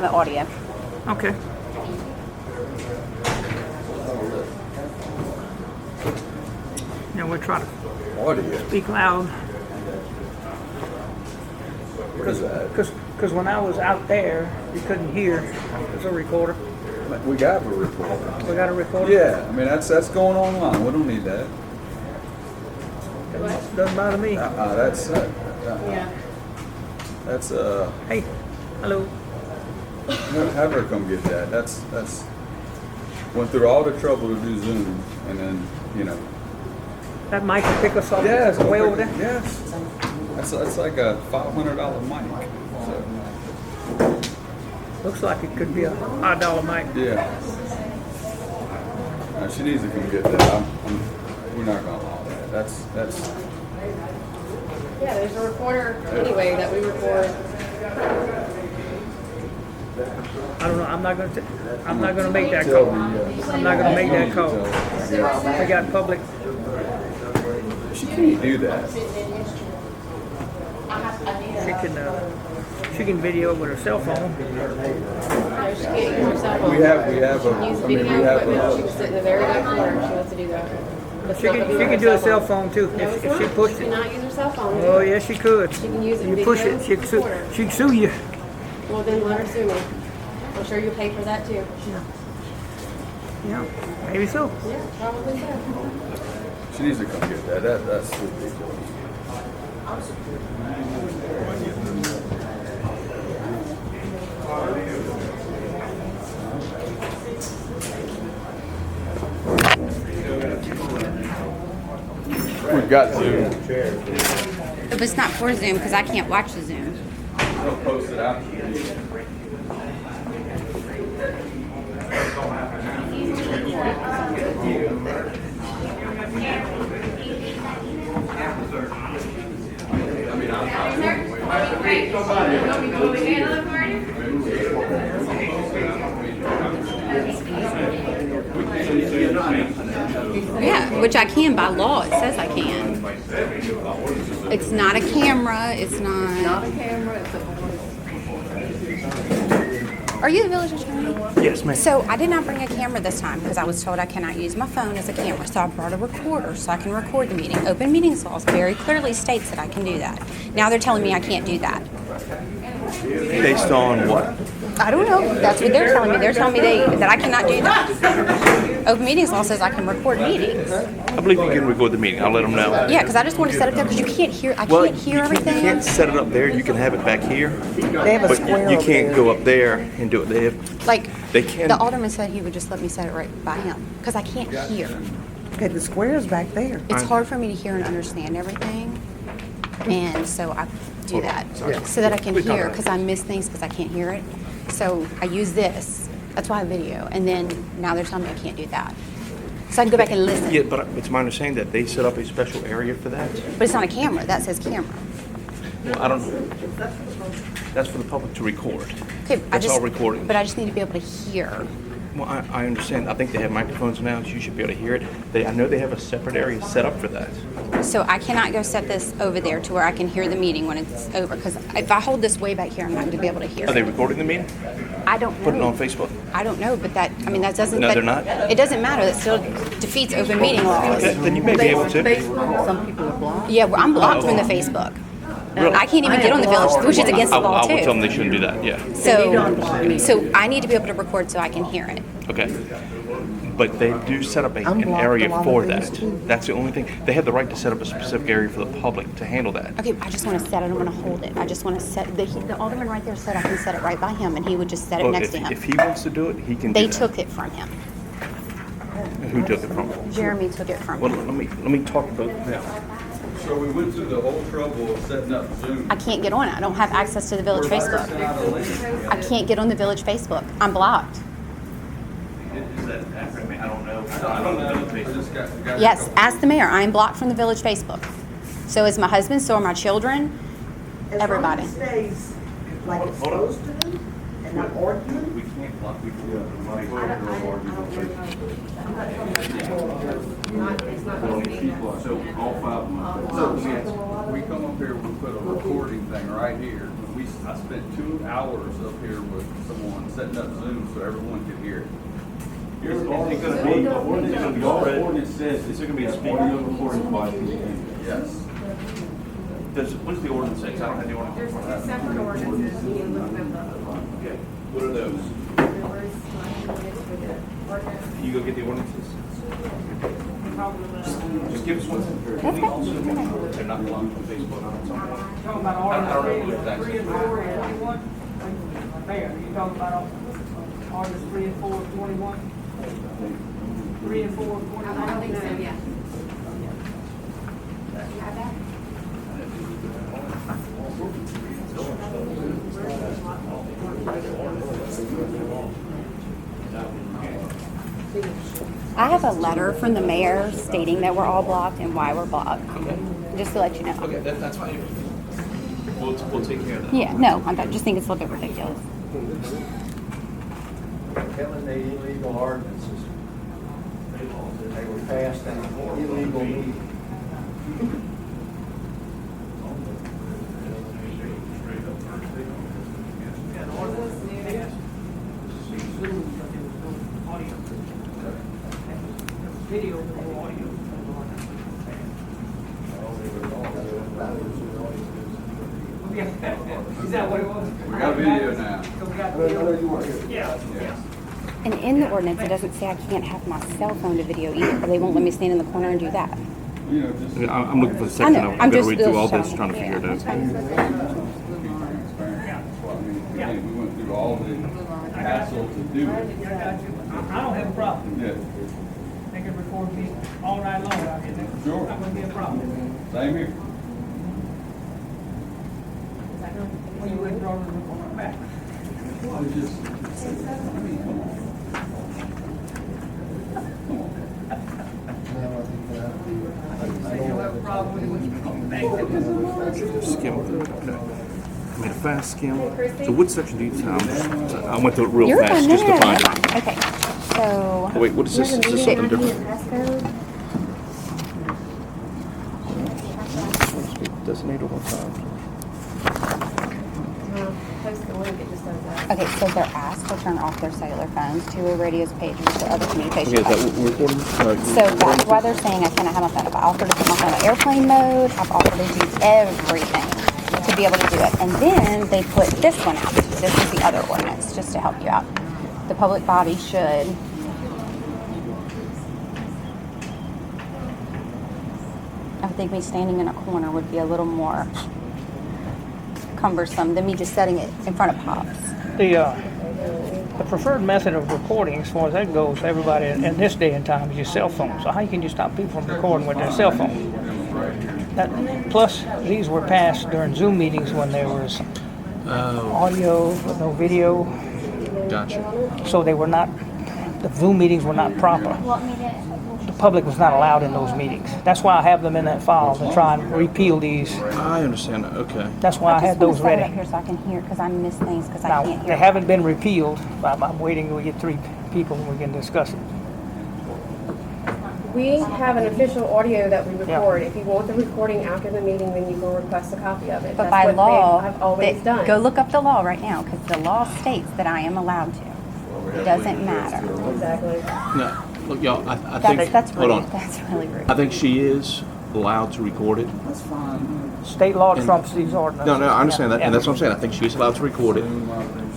have an audio. Okay. Yeah, we'll try to Audio. speak loud. What is that? Because when I was out there, you couldn't hear. There's a recorder. We got a recorder. We got a recorder? Yeah, I mean that's going online. We don't need that. Doesn't bother me. That's Yeah. that's Hey, hello. have her come get that. That's went through all the trouble to do Zoom, and then That mic will pick us up yes, way over there. Yes, that's like a $500 mic. So, Looks like it could be a $5 mic. yeah. She needs to come get that. We're not gonna allow that. That's Yeah, there's a recorder anyway that we record. I don't know. I'm not gonna make that tell call. the. I'm not gonna make that you call. tell- We got public. She can't do that. She can video with her cell phone. No, she can't use her cell phone. We have She can use video equipment. She was sitting in the very back corner. She wants to do that. That's She not can gonna be do her a cell phone too No, if it's she not. pushed She it. cannot use her cell phone. Oh yes, she could. She can use it in You push video, it, she'd sue. recorder. She'd sue you. Well, then let her sue me. I'm sure you'll pay for that too. Yeah, maybe so. Yeah, probably so. She needs to come get that. That's ridiculous. We've got Zoom. But it's not for Zoom because I can't watch the Zoom. We'll post it out. Yeah, which I can by law. It says I can. It's not a camera. It's not. Not a camera. It's a Are you the village attorney? Yes, ma'am. So I did not bring a camera this time because I was told I cannot use my phone as a camera. So I brought a recorder so I can record the meeting. Open meetings laws very clearly states that I can do that. Now they're telling me I can't do that. Based on what? I don't know. That's what they're telling me. They're telling me that I cannot do that. Open meetings law says I can record meetings. I believe you can record the meeting. I'll let them know. Yeah, because I just want to set it up there because you can't hear. I Well, can't hear everything. You can't set it up there. You can have it back here, They have a but square you over can't there. go up there and do it. They have. Like They can. the alderman said he would just let me set it right by him because I can't hear. Okay, the square's back there. It's hard for me to hear and understand everything, and so I do that so that I can hear because I miss things because I can't hear it. So I use this. That's why I video, and then now they're telling me I can't do that. So I can go back and listen. Yeah, but it's my understanding that they set up a special area for that. But it's not a camera. That says camera. Well, I don't. That's for the public to record. Okay, That's all recording. But I just need to be able to hear. Well, I understand. I think they have microphones now, so you should be able to hear it. I know they have a separate area set up for that. So I cannot go set this over there to where I can hear the meeting when it's over. Because if I hold this way back here, I'm not going to be able to hear. Are they recording the meeting? I don't know. Put it on Facebook. I don't know, but that I mean that doesn't. No, that, they're not? It doesn't matter. That still defeats open meeting laws. Then you may be able to. Facebook, some people are blocked. Yeah, well, I'm blocked from the Facebook. Really? I can't even get on the village, which is against the I law will tell them too. they shouldn't do that. Yeah. So I need to be able to record so I can hear it. Okay. But they do set up I'm an blocked area a lot for of that. things, too. That's the only thing. They have the right to set up a specific area for the public to handle that. Okay, I just want to set it. I don't want to hold it. I just want to set. The alderman right there said I can set it right by him, and he would just set it Well, next to if him. he wants to do it, he can They do that. took it from him. Who took it from him? Jeremy took it from Well, him. let me talk about that. So we went through the whole trouble of setting up Zoom. I can't get on it. I don't have access to the village Sent Facebook. out a link. I can't get on the village Facebook. I'm blocked. Is that accurate? I don't know. I don't know. I just got a Yes, couple- ask the mayor. I am blocked from the village Facebook. So is my husband, so are my children, everybody. As long as it stays like it's Hold on. supposed to, and not arguing. We can't block. We So all five of them. So we come up here, we put a recording thing right here. When we days, I spent 2 hours up here with someone setting up Zoom so everyone could hear it. Is it gonna be, the ordinance says, is there gonna be a audio recording device? Yes. What does the ordinance say? 'Cause I don't have the ordinance. There's two separate ordinances, you can look them up. Okay, what are those? You go get the ordinances? Just give us one. Can we also make sure that they're not belonging to Facebook on something? Talking about I don't know ordinance who it's three and actually. 4 and 21? Mayor, you talking about ordinance 3 and 4 of 21? 3 and 4 of 21? I don't think so, yeah. I have a letter from the mayor stating that we're all blocked and why we're blocked, just to let you know. Okay, that's fine. We'll take care of that. Yeah, no, I just think it's a little bit ridiculous. Killing the illegal ordinances. They were passed in an illegal meeting. Video, no audio. Is that what it was? We got video now. So we got video? Yeah. Yes. And in the ordinance, it doesn't say I can't have my cell phone to video either, but they won't let me stand in the corner and do that. You know, just Yeah, I'm looking for the I section. know, I've I'm got to just read through all still this, trying to figure it out. be transparent. That's what I mean. Again, we went through all the hassle to do I it. got you. I don't have a problem. Yeah, They can record me all night long out here. Sure. Not gonna be a problem. same here. When you withdraw the report back. I was just, I mean, come on. Say you have a problem with it when you come back. Skim. Okay. I made a fast skim. So what section do you tell? I went through it real You're fast fine, just to no, find no, it. no, okay, so. Oh, wait, what is this? Is this something different? Designated one time. Post the link, it just does that. Okay, so they're asked to turn off their cellular phones, two-way radios, pagers, or other communication Okay, is that devices. what we're recording? So that's why they're saying I cannot have my phone. If I offered to put my phone on airplane mode, I've offered to do everything to be able to do it. And then they put this one out. This is the other ordinance, just to help you out. The public body should. I think me standing in a corner would be a little more cumbersome than me just setting it in front of Pops. The preferred method of recording, as far as that goes, everybody in this day and time is your cell phone. So how can you stop people from recording with their cell phone? Plus, these were passed during Zoom meetings when there was audio but no video, Gotcha. so they were not. The Zoom meetings were not proper. The public was not allowed in those meetings. That's why I have them in that file to try and repeal these. I understand. Okay. That's why I had those Set it up ready. here so I can hear because I miss things because I Now, can't hear. they haven't been repealed. I'm waiting till we get 3 people and we can discuss it. We have an official audio that we record. If you want the recording after the meeting, then you can request a copy of it. But That's by what law, I've always that- done. go look up the law right now because the law states that I am allowed to. It doesn't matter. Exactly. No, look, y'all. I think. That's hold rude. on. That's really rude. I think she is allowed to record it. That's fine. State law trumps these ordinances. No, I understand that, Yeah. and that's what I'm saying. I think she is allowed to record it.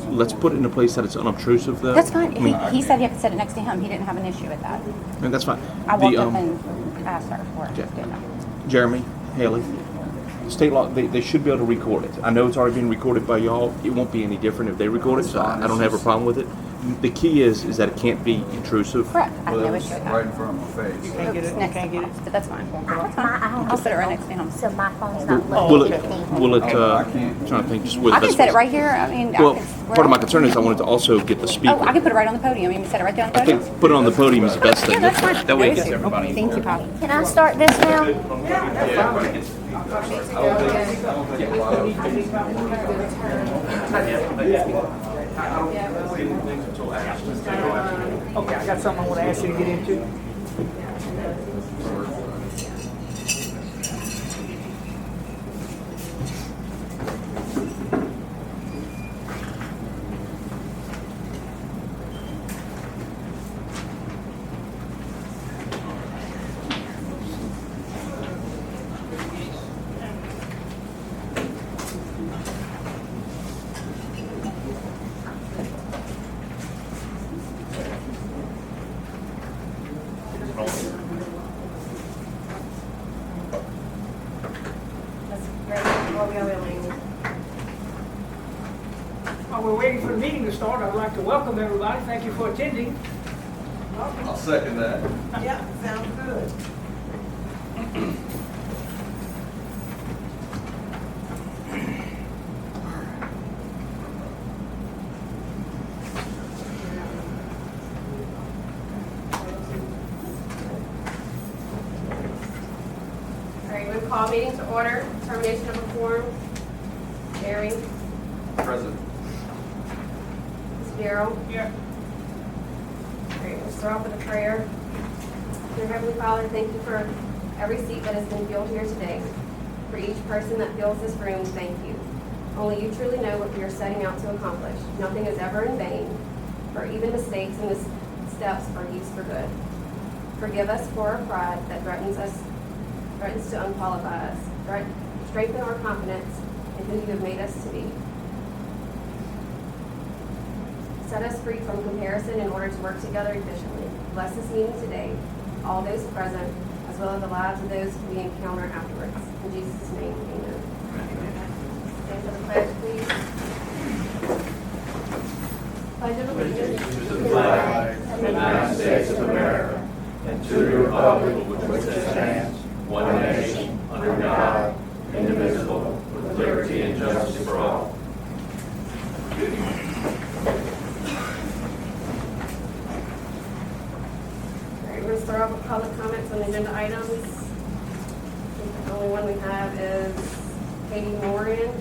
Let's put it in a place that it's unobtrusive, though. That's fine. I mean, He said you have to sit it next to him. He didn't have an issue with that. and that's fine. I walked The, up and asked her for it. okay. Didn't know. Jeremy, Haley, state law, they should be able to record it. I know it's already been recorded by y'all. It won't be any different if they record it, so I don't have a problem with it. The key is that it can't be intrusive. Correct. I Well, have that no was issue with right that. in front of my face. Can't get it. Next Can't to get it. Pops, but that's fine. That's fine. I I'll have sit it right next to him. So my phone's not Will loaded. it, will it, I can't. trying to think just where the I can best set it way- right here. I mean, Well, where part of my else? concern is I wanted to also get the speaker. Oh, I can put it right on the podium. You can set it right there on the I podium. think put it on the podium is the best thing. Yeah, that's fine. That way No it gets issue. everybody. Thank you, Poppy. Can I start this now? Okay, I got something I want to ask you to get into. While we're waiting for the meeting to start, I'd like to welcome everybody. Thank you for attending. I'll second that. Yeah, sounds good. All right, we'll call meeting to order, termination of a quorum. Barry, Present. Ms. Darrow. Yeah. All right, we'll start off with a prayer. Dear Heavenly Father, thank you for every seat that has been filled here today. For each person that fills this room, thank you. Only you truly know what we are setting out to accomplish. Nothing is ever in vain, for even mistakes and missteps are used for good. Forgive us for our pride that threatens to unqualify us. Strengthen our confidence in who you have made us to be. Set us free from comparison in order to work together efficiently. Bless this meeting today, all those present, as well as the lives of those who we encounter afterwards. In Jesus' name, amen. Stand for the pledge, please. Pledge of allegiance to the flag of the United States of America and to the republic for which it stands, one nation, under God, indivisible, with liberty and justice for all. We're going to start off with public comments on agenda items. I think the only one we have is Katie Moran.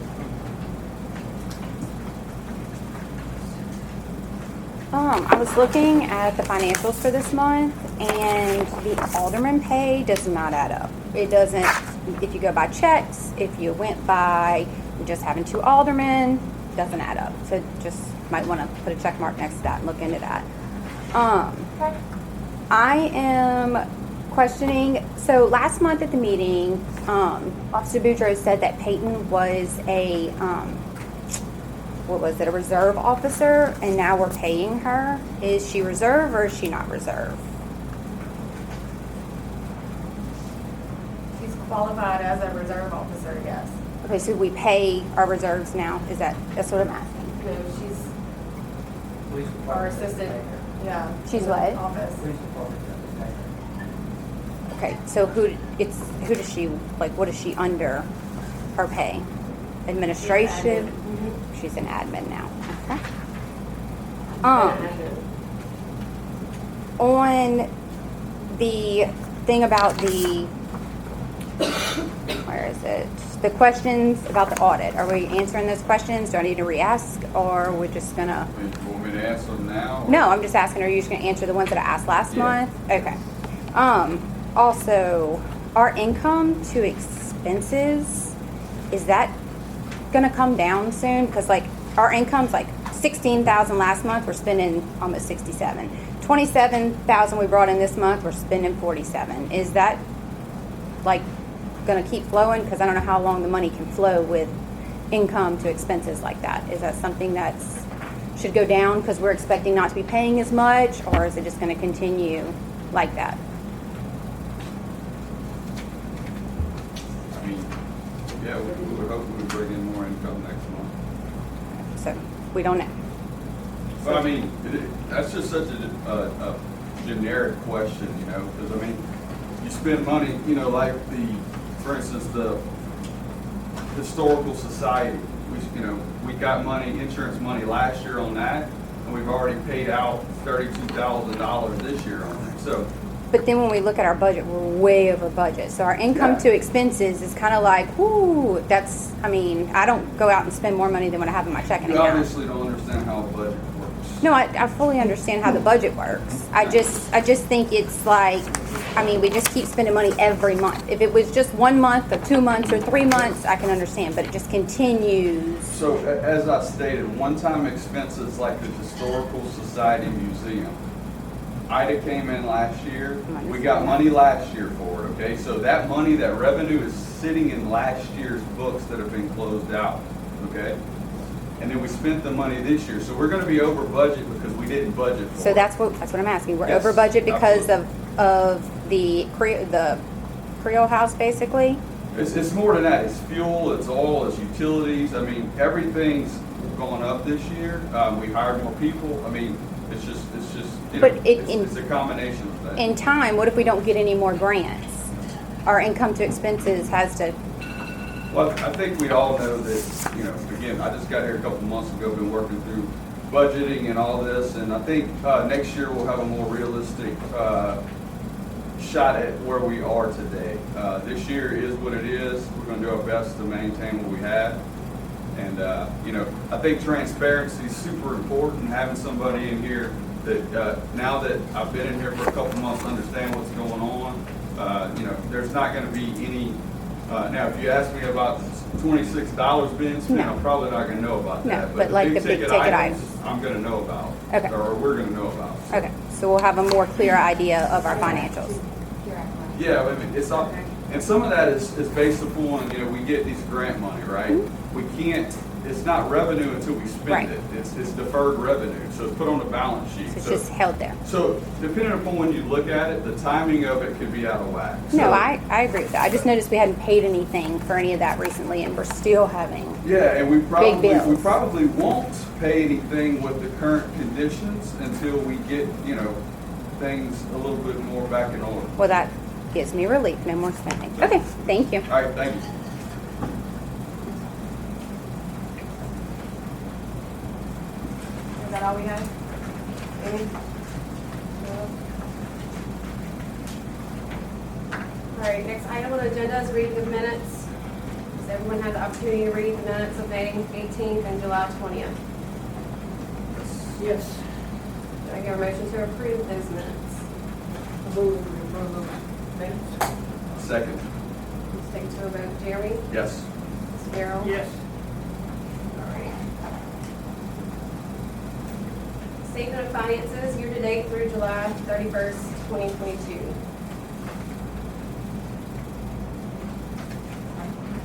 I was looking at the financials for this month, and the alderman pay does not add up. It doesn't, if you go by checks, if you went by just having 2 aldermen, doesn't add up. So just might want to put a check mark next to that and look into that. I am questioning, so last month at the meeting, Officer Boudreaux said that Peyton was a, a reserve officer, and now we're paying her. Is she reserve or is she not reserve? She's qualified as a reserve officer, yes. Okay, so we pay our reserves now, that's what I'm asking? No, she's Police our department. assistant, yeah. She's in the what? Office. Police department. Okay, so who does she, like, what is she under her pay? Administration? Admin. She's an admin now, okay. Admin. On the thing about the, where is it? The questions about the audit, are we answering those questions? Do I need to re-ask, or are we just gonna? You want me to answer them now? or- No, I'm just asking, are you just gonna answer the ones that I asked last Yeah. month? Okay. Also, our income to expenses, is that gonna come down soon? Because like, our income's like 16,000 last month, we're spending almost 67. 27,000 we brought in this month, we're spending 47. Is that like gonna keep flowing? Because I don't know how long the money can flow with income to expenses like that. Is that something that's should go down because we're expecting not to be paying as much, or is it just gonna continue like that? I mean, yeah, we would hope we would bring in more income next month. So we don't know. But I mean, that's just such a generic question, you know, because I mean, you spend money, you know, like for instance, the Historical Society. We got money, insurance money last year on that, and we've already paid out $32,000 this year on it. So, But then when we look at our budget, we're way over budget. So our income Yeah. to expenses is kind of like, whoo, that's, I mean, I don't go out and spend more money than what I have in my checking you account. obviously don't understand how a budget works. No, I fully understand how the budget works. I just think it's like, I mean, we just keep spending money every month. If it was just 1 month or 2 months or 3 months, I can understand, but it just continues. So as I stated, one-time expenses like the Historical Society Museum. Ida came in last year. We got money last year for it, okay? So that money, that revenue is sitting in last year's books that have been closed out, okay? And then we spent the money this year. So we're gonna be over budget because we didn't budget for it. So that's what I'm asking. We're Yes, over budget because absolutely. of the Creole house, basically? It's more than that. It's fuel, it's oil, it's utilities. I mean, everything's going up this year. We hired more people. I mean, it's just, you know, But it's a combination of things. In time, what if we don't get any more grants? Our income to expenses has to, Well, I think we all know that, you know, again, I just got here a couple months ago, been working through budgeting and all this, and I think next year we'll have a more realistic shot at where we are today. This year is what it is. We're going to do our best to maintain what we have. And, you know, I think transparency is super important, having somebody in here that, now that I've been in here for a couple months, understand what's going on. You know, there's not going to be any, now if you ask me about $26 being spent, No. I'm probably not going to know about No, that. but like the big ticket items. I'm going to know about. Okay. Or we're going to know about. okay, so we'll have a more clear idea of our financials. Yeah, I mean, it's all, and some of that is based upon, you know, we get these grant money, right? We can't, it's not revenue until we Mm-hmm. Right. spend it. It's deferred revenue, so it's put on the balance sheet. So it's just held there. So depending upon when you look at it, the timing of it could be out of whack. No, So- I agree with that. I just noticed we hadn't paid anything for any of that recently, and we're still having, Yeah, and we bills. probably won't pay anything with the current conditions until we get, you know, things a little bit more back in order. well, that gives me relief, no more spending. Okay, thank you. All right, thank you. Is that all we have? Amy? No? All right, next item on the agenda is reading of minutes. Does everyone have the opportunity to read the minutes of May 18th and July 20th? Yes. Do I hear a motion to approve those minutes? Move to approve the minutes. Second, Let's take it to a vote. Jeremy? yes. Mr. Darrell? Yes. All right. Statement of finances, year-to-date through July 31st, 2022.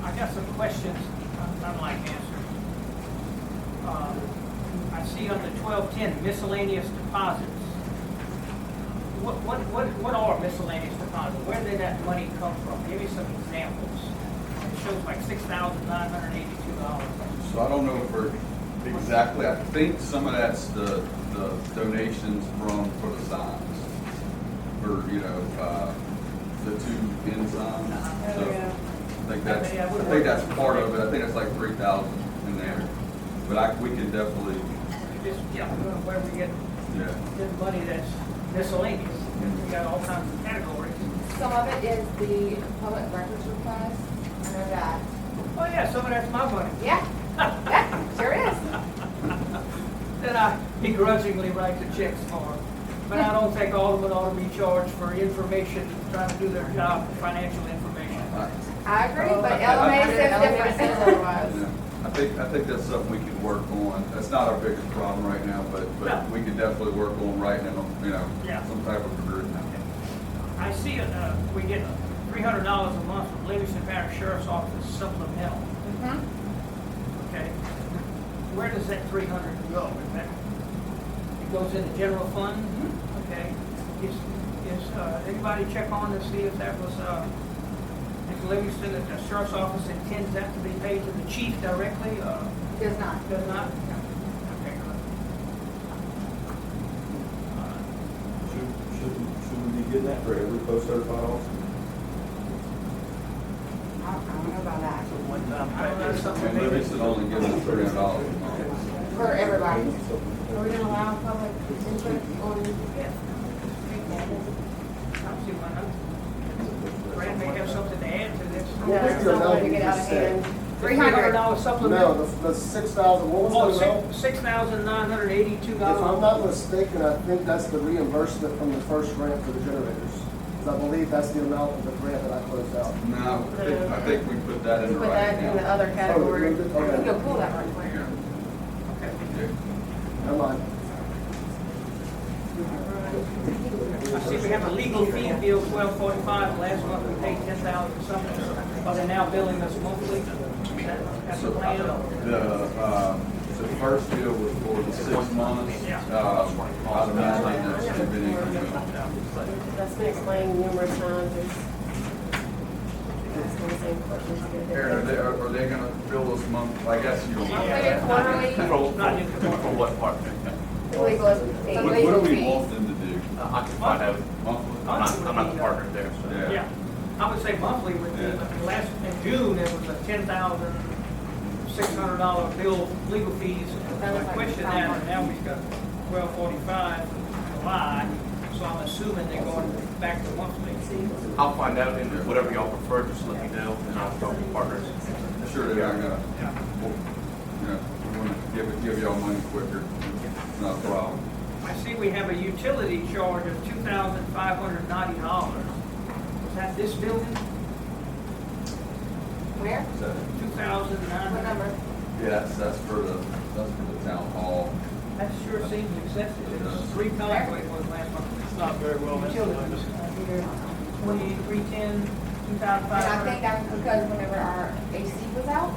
I got some questions I'd like answered. I see on the 1210 miscellaneous deposits. What are miscellaneous deposits? Where did that money come from? Give me some examples. It shows like $6,982. So I don't know for exactly, I think some of that's the donations for the signs, for, you know, the two end signs. So I think that's part of it. I think it's like 3,000 in there. But we can definitely, Just, yeah, where we get money that's miscellaneous. We got all kinds of categories. Some of it is the public records request. I know that. Oh yeah, some of that's my money. Yeah, yeah, sure is. That I begrudgingly write the checks for. But I don't think Alderman ought to be charged for information, trying to do their job, financial information. I agree, but I LMA think says LMA says different. otherwise. I think that's something we can work on. That's not our biggest problem right now, but we can definitely work on writing them, you know, Yeah. some type of agreement. I see we get $300 a month from Livingston Parish Sheriff's Office supplemental. Mhm. Okay. Where does that 300 go? Is that, it goes in the general fund? Okay. Is anybody check on to see if that was, if Livingston, if the Sheriff's Office intends that to be paid to the chief directly? Does not. Does not? Okay, good. Should we be getting that for every post-certified officer? I don't know about that. I don't know, something And Livingston only gives us $300 a month. For everybody. Are we gonna allow public input on? Yeah. I'll see why not. Brad may have something to add to this. No, it's not going to get out of hand. $300 supplemental. No, the 6,000, what was the amount? $6,982. If I'm not mistaken, I think that's the reimbursement from the first grant for the generators. Because I believe that's the amount of the grant that I closed out. No, I think we put that in the Put right that in the account. other category. Oh, I okay. can go pull that right quick. Yeah. Yeah. Never mind. I see we have a legal fee bill, $1245. Last month we paid $10,000 something. Are they now billing us monthly? That's the So plan? the first deal was for the 6 months. I'd imagine that should have been incremental. That's been explained numerous times. asking the same questions. to get a Aaron, different- are they gonna bill us month, I guess you. Monthly, quarterly, For what part? The legal is. What do we want them to do? I can find out. Monthly? I'm not the partner there, so. Yeah. Yeah, I would say monthly would be, Yeah. last, in June, it was a $10,600 bill, legal fees. That was I like questioned that, and now $500. we've got 1245 in July, so I'm assuming they're going back to monthly. I'll find out, and whatever y'all prefer, just let me know, and I'll talk to partners. Sure, they're not gonna, Yeah. you know, we wanna give y'all money quicker, not a problem. I see we have a utility charge of $2,590. Is that this building? where? Is that, What 2,900? number? yes, that's for the town hall. That sure seems excessive. It's 3 times what it was last month. It's not very well. Utilities. 2310, And I think 2,500. that's because whenever our AC was out,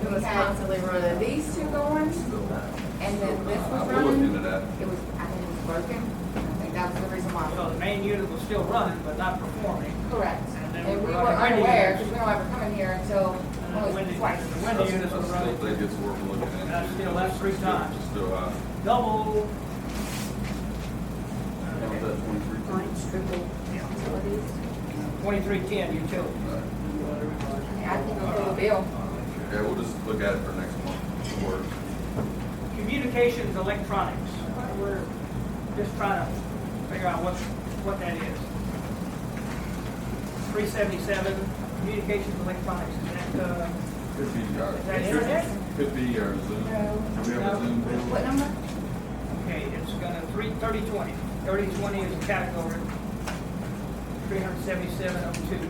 It was constantly running. these two going, and then this was We'll look running, into that. it was, I think it was broken. I think that was the reason why. So the main unit was still running, but not performing. Correct. And then And we we're were running window unaware, units. because we don't ever come in here until, And the only window twice. units, the window units I were still running. think it's worth looking into. That's 3 times. It's still high. Double. What was that, 23? Utilities. 2310 utility. I think we'll fill the bill. Yeah, we'll just look at it for next month. Or, Communications electronics. We're just trying to figure out what that is. 377, communications electronics. Is that, could be our, is that internet? could be our Zoom. Do we have a Zoom bill? What number? Okay, it's gonna 3020. 3020 is a category. 37702.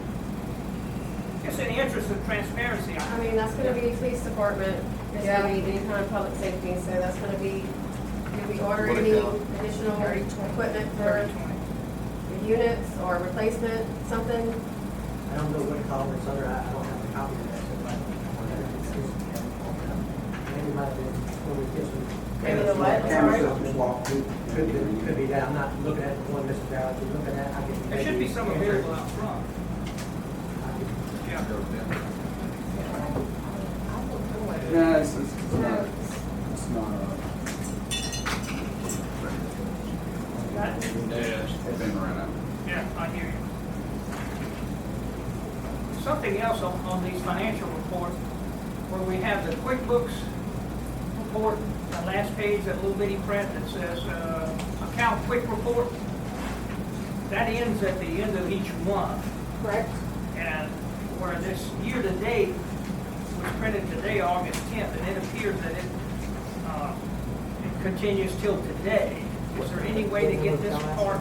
Just in the interest of transparency, I mean, that's gonna be police department, it's gonna be any kind of public safety, so that's gonna be, do we order What any account? additional equipment for 3020. the units or replacement, something? I don't know what column it's under, I don't have a copy of that, so but maybe it might have been when we did some. Maybe the what? Camera Sorry? systems walked through, could be that, I'm not looking at the one Mr. Ballard is looking at, I can. There should be some available out front. Yeah. Yeah, it's not, it's not, thing right now. Yeah, I hear you. Something else on these financial reports, where we have the QuickBooks report, the last page, that little bitty print that says, account quick report. That ends at the end of each month. Correct. And where this year-to-date was printed today, August 10th, and it appears that it continues till today. Is there any way to get this part?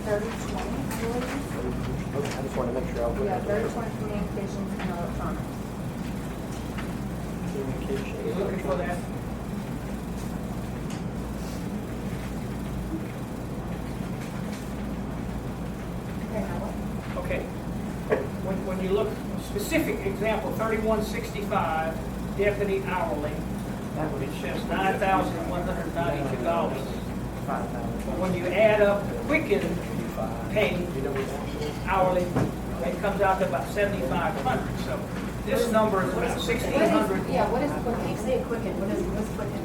3020, I believe. Okay, I just want to make sure. Yeah, 3020 communications and electronics. Communication. You looking for that? Okay, now what? Okay. When you look, specific example, 3165, deputy hourly, it says $9,192. But when you add up the Quicken pay hourly, it comes out to about 7,500. So this number is about 1,600. Yeah, what is I Quicken? keep saying Quicken, what's Quicken?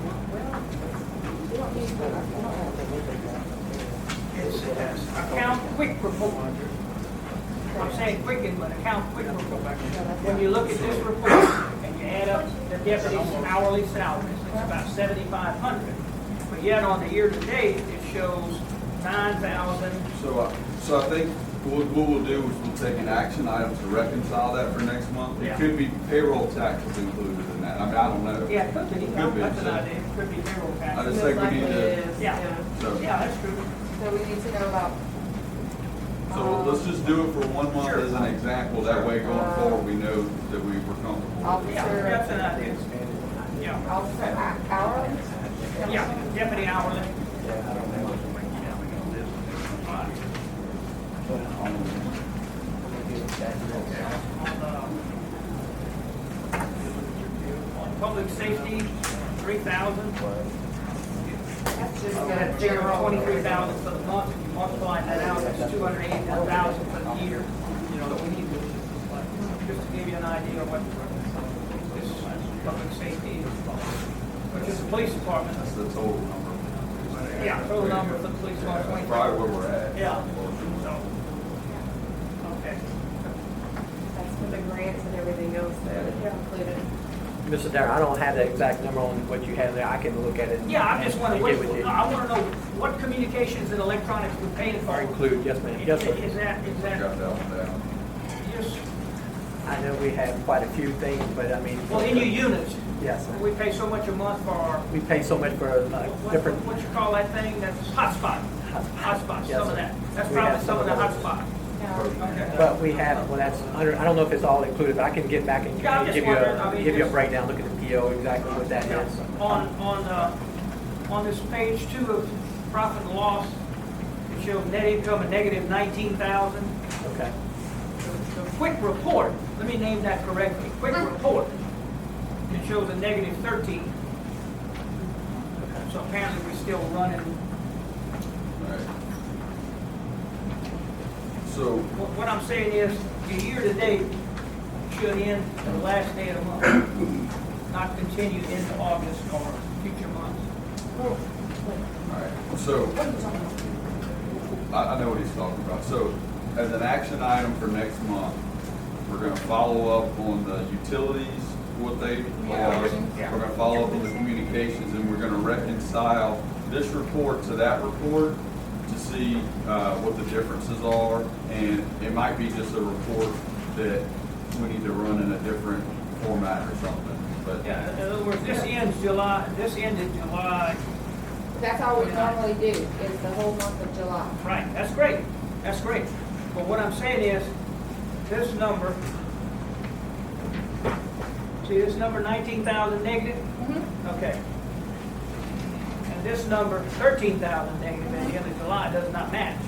We don't use Quicken. We don't have It says account quick report. I'm saying Quicken, but account quick report. When you look at this report and you add up the deputy's hourly salaries, it's about 7,500. But yet on the year-to-date, it shows 9,000. So I think what we'll do is we'll take an action item to reconcile that for next month. It Yeah. could be payroll taxes included in that. I mean, I don't know. Yeah, it could be. Could be, That's an so- idea. It could be payroll I taxes. just think we need Most likely to, it is, Yeah. so, Yeah, that's true. So we need to know about. so let's just do it for 1 month Sure. as an example. That way going forward, we know that we were comfortable. Yeah, that's an idea. Yeah, Officer hourly? yeah, deputy hourly. On public safety, 3,000. That's just Got gonna a figure figure of out 23,000 for the month. If you multiply that out, that's 281,000 for the year. You know, that we need to. just to give you an idea of what this public safety is, which is the police department. That's the total number. Yeah, total number for the police Yeah, that's department. probably where we're at. Yeah. So, okay. That's for the grants and everything else that are included. Mr. Darrell, I don't have the exact number on what you have there. I can look at it. Yeah, I just wondering, and get with you. I want to know what communications and electronics we're paying for. Or include, yes, ma'am. Yes, sir. Is that, Got that one down. just, I know we have quite a few things, but I mean. well, in your units, Yes, sir. we pay so much a month for our, We pay so much for different. what you call that thing, that's hotspot. Hotspots, Yes, some of sir. that. That's We probably have some of the those. hotspots. Okay. But we have, well, that's under, I don't know if it's all included, but I can get back and Yeah, I'm just give you wondering, I mean, give you a just- breakdown, look at the PO, exactly what that Yeah. is. On this page 2 of profit and loss, it shows net income a negative 19,000. Okay. The quick report, let me name that correctly, quick report, it shows a negative 13. So apparently we're still running, Right. So, what I'm saying is, your year-to-date should end the last day of the month, not continue into August or future months. all right, so, I know what he's talking about. So, as an action item for next month, we're gonna follow up on the utilities, what they are. Yeah. We're gonna follow up on the communications, and we're gonna reconcile this report to that report to see what the differences are. And it might be just a report that we need to run in a different format or something, but. Yeah, in other words, this ended July, That's all we normally do, is the whole month of July. right, that's great, that's great. But what I'm saying is, this number, see this number 19,000 negative? Okay. And this number 13,000 negative at the end of July does not match.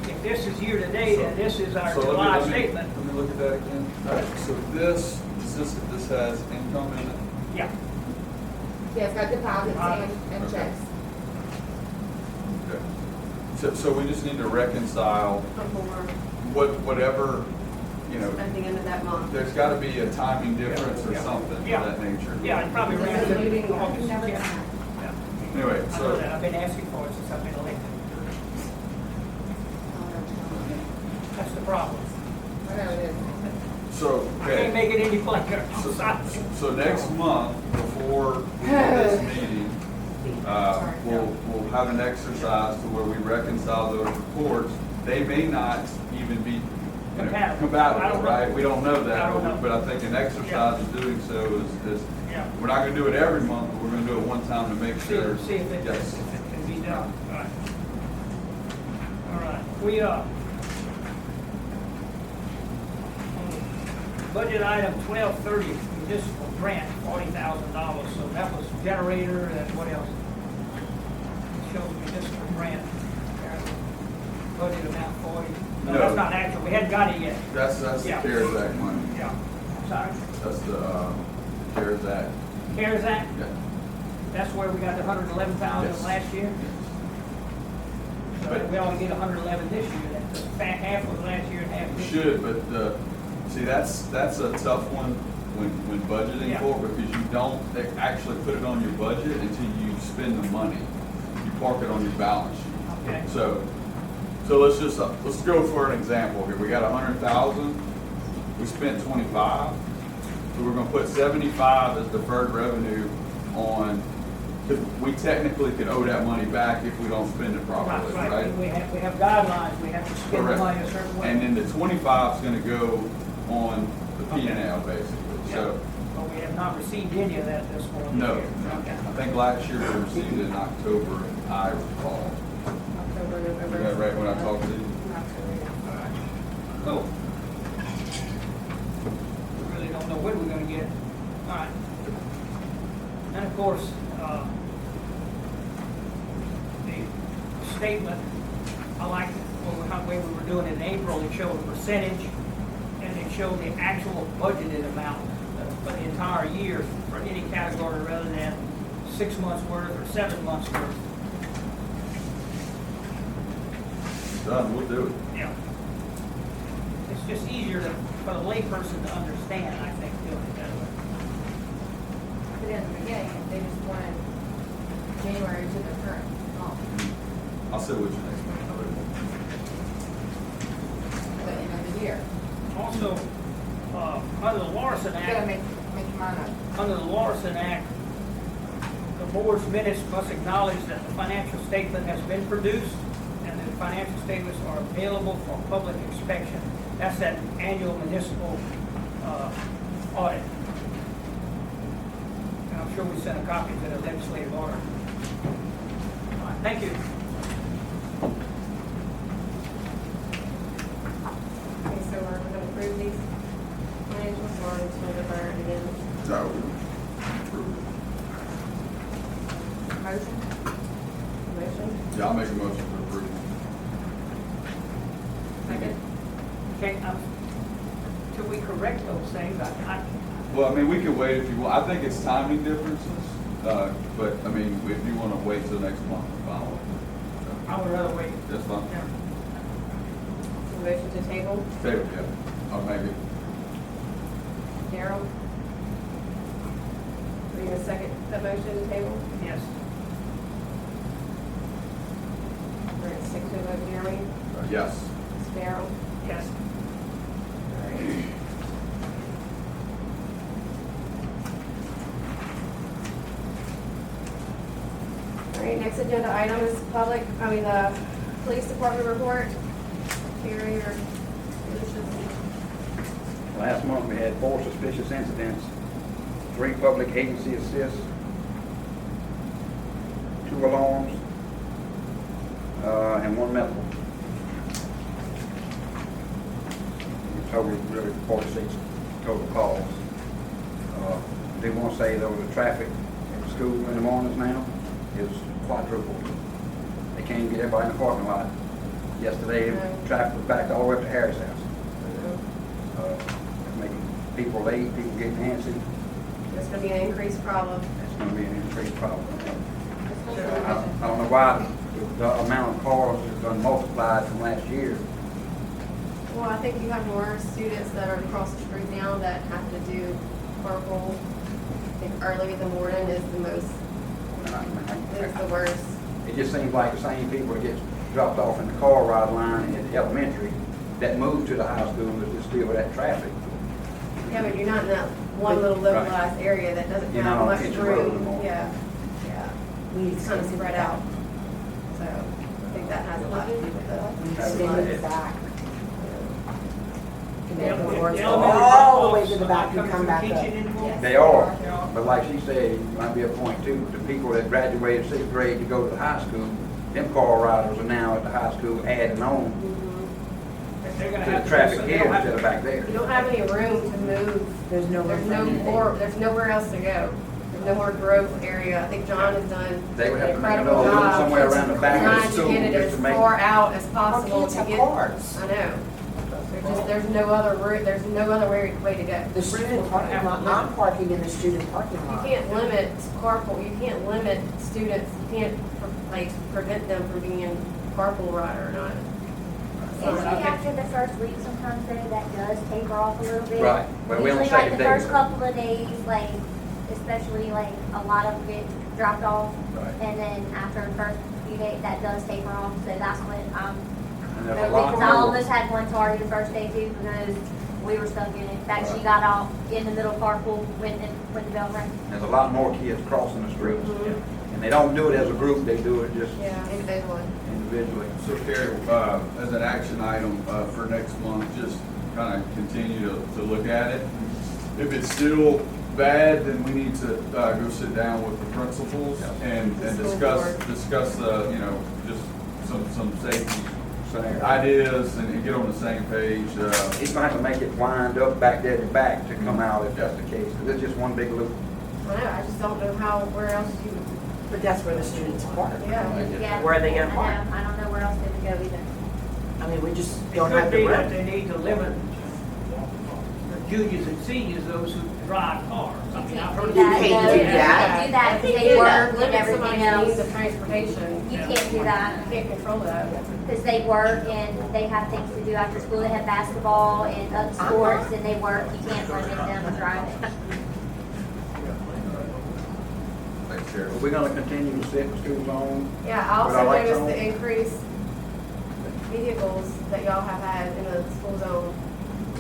If this is year-to-date and this is our So let me- July let me- statement, Let me look at that again. All right, so this has income in it? yeah, Yeah, it's got deposits and Okay. checks. Okay. So we just need to reconcile Before whatever, you know, at the end of that month. there's gotta be a timing difference or Yeah. something of Yeah. that nature. yeah, it probably ran into August. Never Yeah. done that. Yeah. Anyway, I know so, that, I've been asking for it since I've been elected. That's the problem. I know it is. so, I can't okay. make it any plainer. I'm So, sorry. so next month, before we do this meeting, we'll have an exercise to where we reconcile those reports. They may not even be, you know, Compatible. I compatible, don't know. right? We don't know I that, don't know. but I think an exercise of doing so is, Yeah. we're not gonna do it every month, but we're gonna do it one time to make See sure. see if it Yes. can be done. All right. All right. We, budget item 1230, municipal grant, $40,000. So that was generator and what else? It shows municipal grant. Budget amount 40. No, No. that's not actual. We hadn't got it yet. That's the Yeah. CARES Act money. Yeah. Sorry. That's the, CARES Act. CARES Act, Yeah. that's where we got the 111,000 Yes. last year. So But- we ought to get 111 this year. That's half was last year and half We this year. should, but see, that's a tough one when budgeting Yeah. for, because you don't actually put it on your budget until you spend the money. You park it on your balance sheet. Okay. So let's go for an example here. We got 100,000, we spent 25, so we're gonna put 75 as deferred revenue on, because we technically can owe that money back if we don't spend it properly, Right, right? we have guidelines, we have to spend the Correct. money a certain way. And then the 25 is gonna go on the P and L basically, so, But we have not received any of that this morning. no. Okay. I think last year we received it in October, if I recall. October, November. Is that right when I talked to you? October, yeah. Cool. We really don't know when we're gonna get it. All right. And of course, the statement, I like the way we were doing it in April, it showed a percentage, and it showed the actual budgeted amount for the entire year for any category rather than 6 months worth or 7 months worth. Done, we'll do it. Yeah. It's just easier to for the layperson to understand, I think, doing it that way. But in the beginning, they just wanted January to the current month, I'll sit with you next month. the end of the year. Also, under the Larson You gotta Act, make your mind up. under the Larson Act, the board's minutes must acknowledge that the financial statement has been produced and that the financial statements are available for public inspection. That's that annual municipal audit. And I'm sure we sent a copy to the legislative order. All right, thank you. Okay, so we're gonna approve these financials or to defer it again? So, Motion? Motion? yeah, I'll make a motion to approve. Second? Okay, till we correct those things, Well, I mean, we could wait if you want. I think it's timing differences, but, I mean, if you want to wait till next month, fine. I would rather wait. That's fine. Yeah. Motion to table? Table, yeah. I'll make it. Daryl? Are you gonna second the motion to table? Yes. We're gonna stick to a vote, Jeremy? Yes. Ms. Daryl? Yes. All right, next agenda item is the police department report. Carrie or Lucius? Last month, we had 4 suspicious incidents, 3 public agency assists, 2 alarms, and 1 medical. Total, really 46 total calls. I do want to say though, the traffic at school in the mornings now is quadrupled. They can't even get everybody in the parking lot. Yesterday, traffic was backed all the way up to Harry's house. Making people late, people getting antsy. It's gonna be an increased problem. It's going to be an increased problem. I don't know why the amount of cars has been multiplied from last year. Well, I think you have more students that are across the street now that have to do carpool. I think early in the morning is the most, is the worst. It just seems like the same people that get dropped off in the car ride line at the elementary that move to the high school and just deal with that traffic. Yeah, but you're not in that one little localized area that doesn't You're have not on much Kitchen Road room. anymore. Yeah, yeah. It's kind of spread out. So I think that has a lot to do with the. All the way to the back and come back up. They are, but like she said, it might be a point too, the people that graduated 6th grade to go to the high school, them car riders are now at the high school adding on They're gonna to have the to traffic do here something. instead of back there. You don't have any room to move. There's There's nowhere else to go. There's no more growth area. I think John has done They would have an to make incredible another loop job somewhere around the back of the trying to school get it just as to make. far out as possible to get. cars. I know. There's no other route, there's no other way to go. The student parking lot, I'm parking in the student parking You lot. can't limit carpool, you can't limit students, you can't prevent them from being in carpool ride or not. Usually after the first week, sometimes though, that does taper off a little bit. Right. Well, we don't Usually say like the it first daily. couple of days, like, especially like a lot of it dropped off. Right. And then after the first few days, that does taper off, so that's when And there's a lot because I more. almost had one tardy the first day too, because we were stuck in it. In fact, she got off in the middle carpool when the bell rang. There's a lot more kids crossing the streets. Mhm. And they don't do it as a group, they do it just Yeah, individually. individually. So Carrie, as an action item for next month, just kind of continue to look at it. If it's still bad, then we need to go sit down with the principals and The school discuss, board. just some safety Scenario. ideas and get on the same page. He's gonna have to make it wind up back there to back to come out if that's the case, because it's just one big loop. I know, I just don't know where else you, But that's where the students park. yeah. Yeah. Where are they gonna I know. park? I don't know where else they would go either. I mean, we just It don't could have be the that room. they need to limit the juniors and seniors, those who drive cars. I mean, I've heard You can't people do do that. You can't do that because they work and Limit everything somebody's means else. of transportation. You can't do that. You can't control that. Because they work and they have things to do after school. They have basketball and other sports and they work. You can't limit them driving. Thanks, Sheriff. Are we gonna continue to set the school zone? Yeah, I But also like noticed zone. the increased vehicles that y'all have had in the school zone.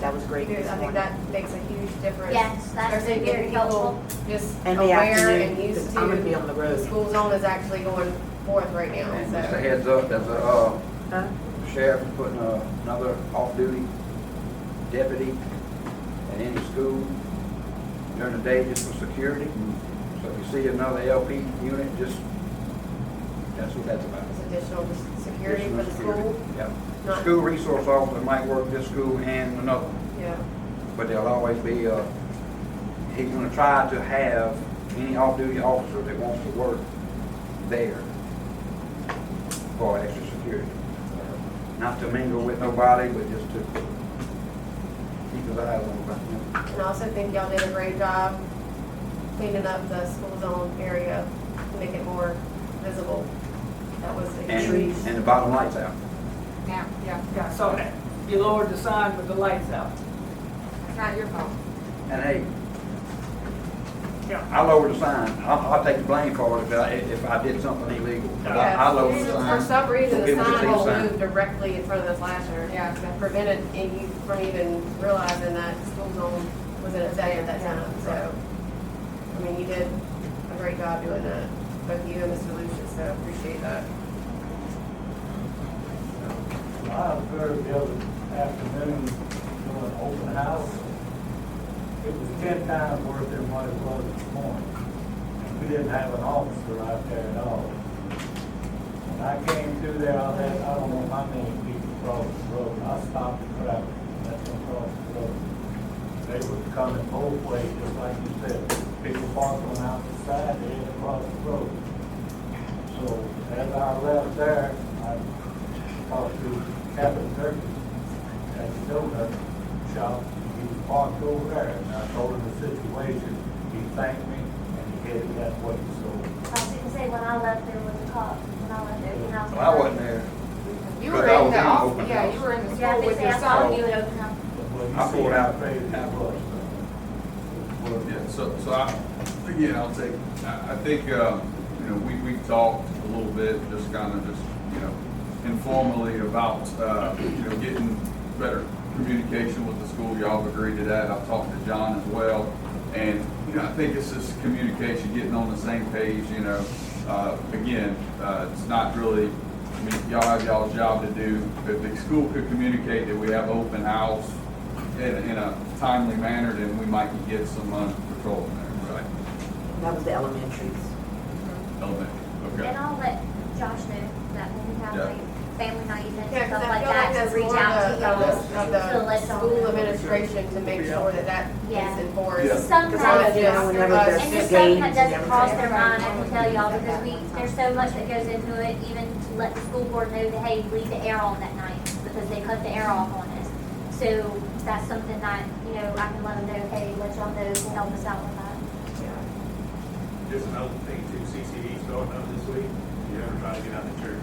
That was great Dude, this I think morning. that makes a huge difference. Yes, that's Especially been getting very people helpful. just And the aware afternoon, and used 'cause to. I'm gonna be on the road. The school zone is actually going forth right now, And just a so. heads up, there's Huh? sheriff is putting another off-duty deputy in any school during the day just for security. So if you see another LP unit, just, that's what that's about. It's additional security for the Additional school. security. Yeah. The Not- school resource officer might work this school and another one, Yeah. but there'll always be, he's gonna try to have any off-duty officer that wants to work there for extra security. Not to mingle with nobody, but just to keep his eyes on everybody. And I also think y'all did a great job cleaning up the school zone area to make it more visible. That was a huge. And the bottom lights out. Yeah, yeah. Yeah, I saw that. You lowered the sign with the lights out. It's not your fault. And hey, Yeah. I lowered the sign. I'll take the blame for it if I did something illegal. But I lowered the sign. For some reason, the People can sign see the will sign. move directly in front of the slasher. Yeah. That prevented you from even realizing that school zone was in effect at that time, so. I mean, you did a great job doing that, both you and Mr. Lucius, so appreciate that. I observed the other afternoon doing open house. It was 10 times worse than what it was this morning. And we didn't have an officer out there at all. When I came through there, I don't know how many people crossed the road. I stopped the traffic, let them cross the road. They were coming both ways, just like you said. People parked on the outside, they had to cross the road. So as I left there, I talked to Captain Turkey at the donut shop. He was parked over there, and I told him the situation. He thanked me, and he gave me that way. So I was gonna say, when I left, there was a cop. When I left, open house. Well, I wasn't there. You But were I in was the in office, open yeah, house. you were in the Yeah, school they with say your I saw son. you at open house. when you I see pulled how out crazy it halfway. was. Yeah, so again, I'll take, I think, we talked a little bit, just kind of informally about, getting better communication with the school. Y'all have agreed to that. I've talked to John as well. And, I think it's just communication, getting on the same page, again, it's not really, y'all have y'all's job to do. If the school could communicate that we have open house in a timely manner, then we might get some patrol in there, right? That was the elementaries. Elementary, okay. And I'll let Josh know that when we have Yeah. like family night events Yeah, and because stuff I like feel like that, to that's reach more out to of y'all. the To let y'all school know. administration to make sure that that Yeah. is enforced. Yeah. Sometimes, Because I yes. just- Whenever us- there's And just games something that and doesn't cross their everything. mind, I can tell y'all, because there's so much that goes into it, even to let the school board know that, hey, leave the air on that night, because they cut the air off on us. So that's something that, I can let them know, hey, let y'all know, help us out with that. Just another thing too, CCD starting up this week. If you ever try to get out of church,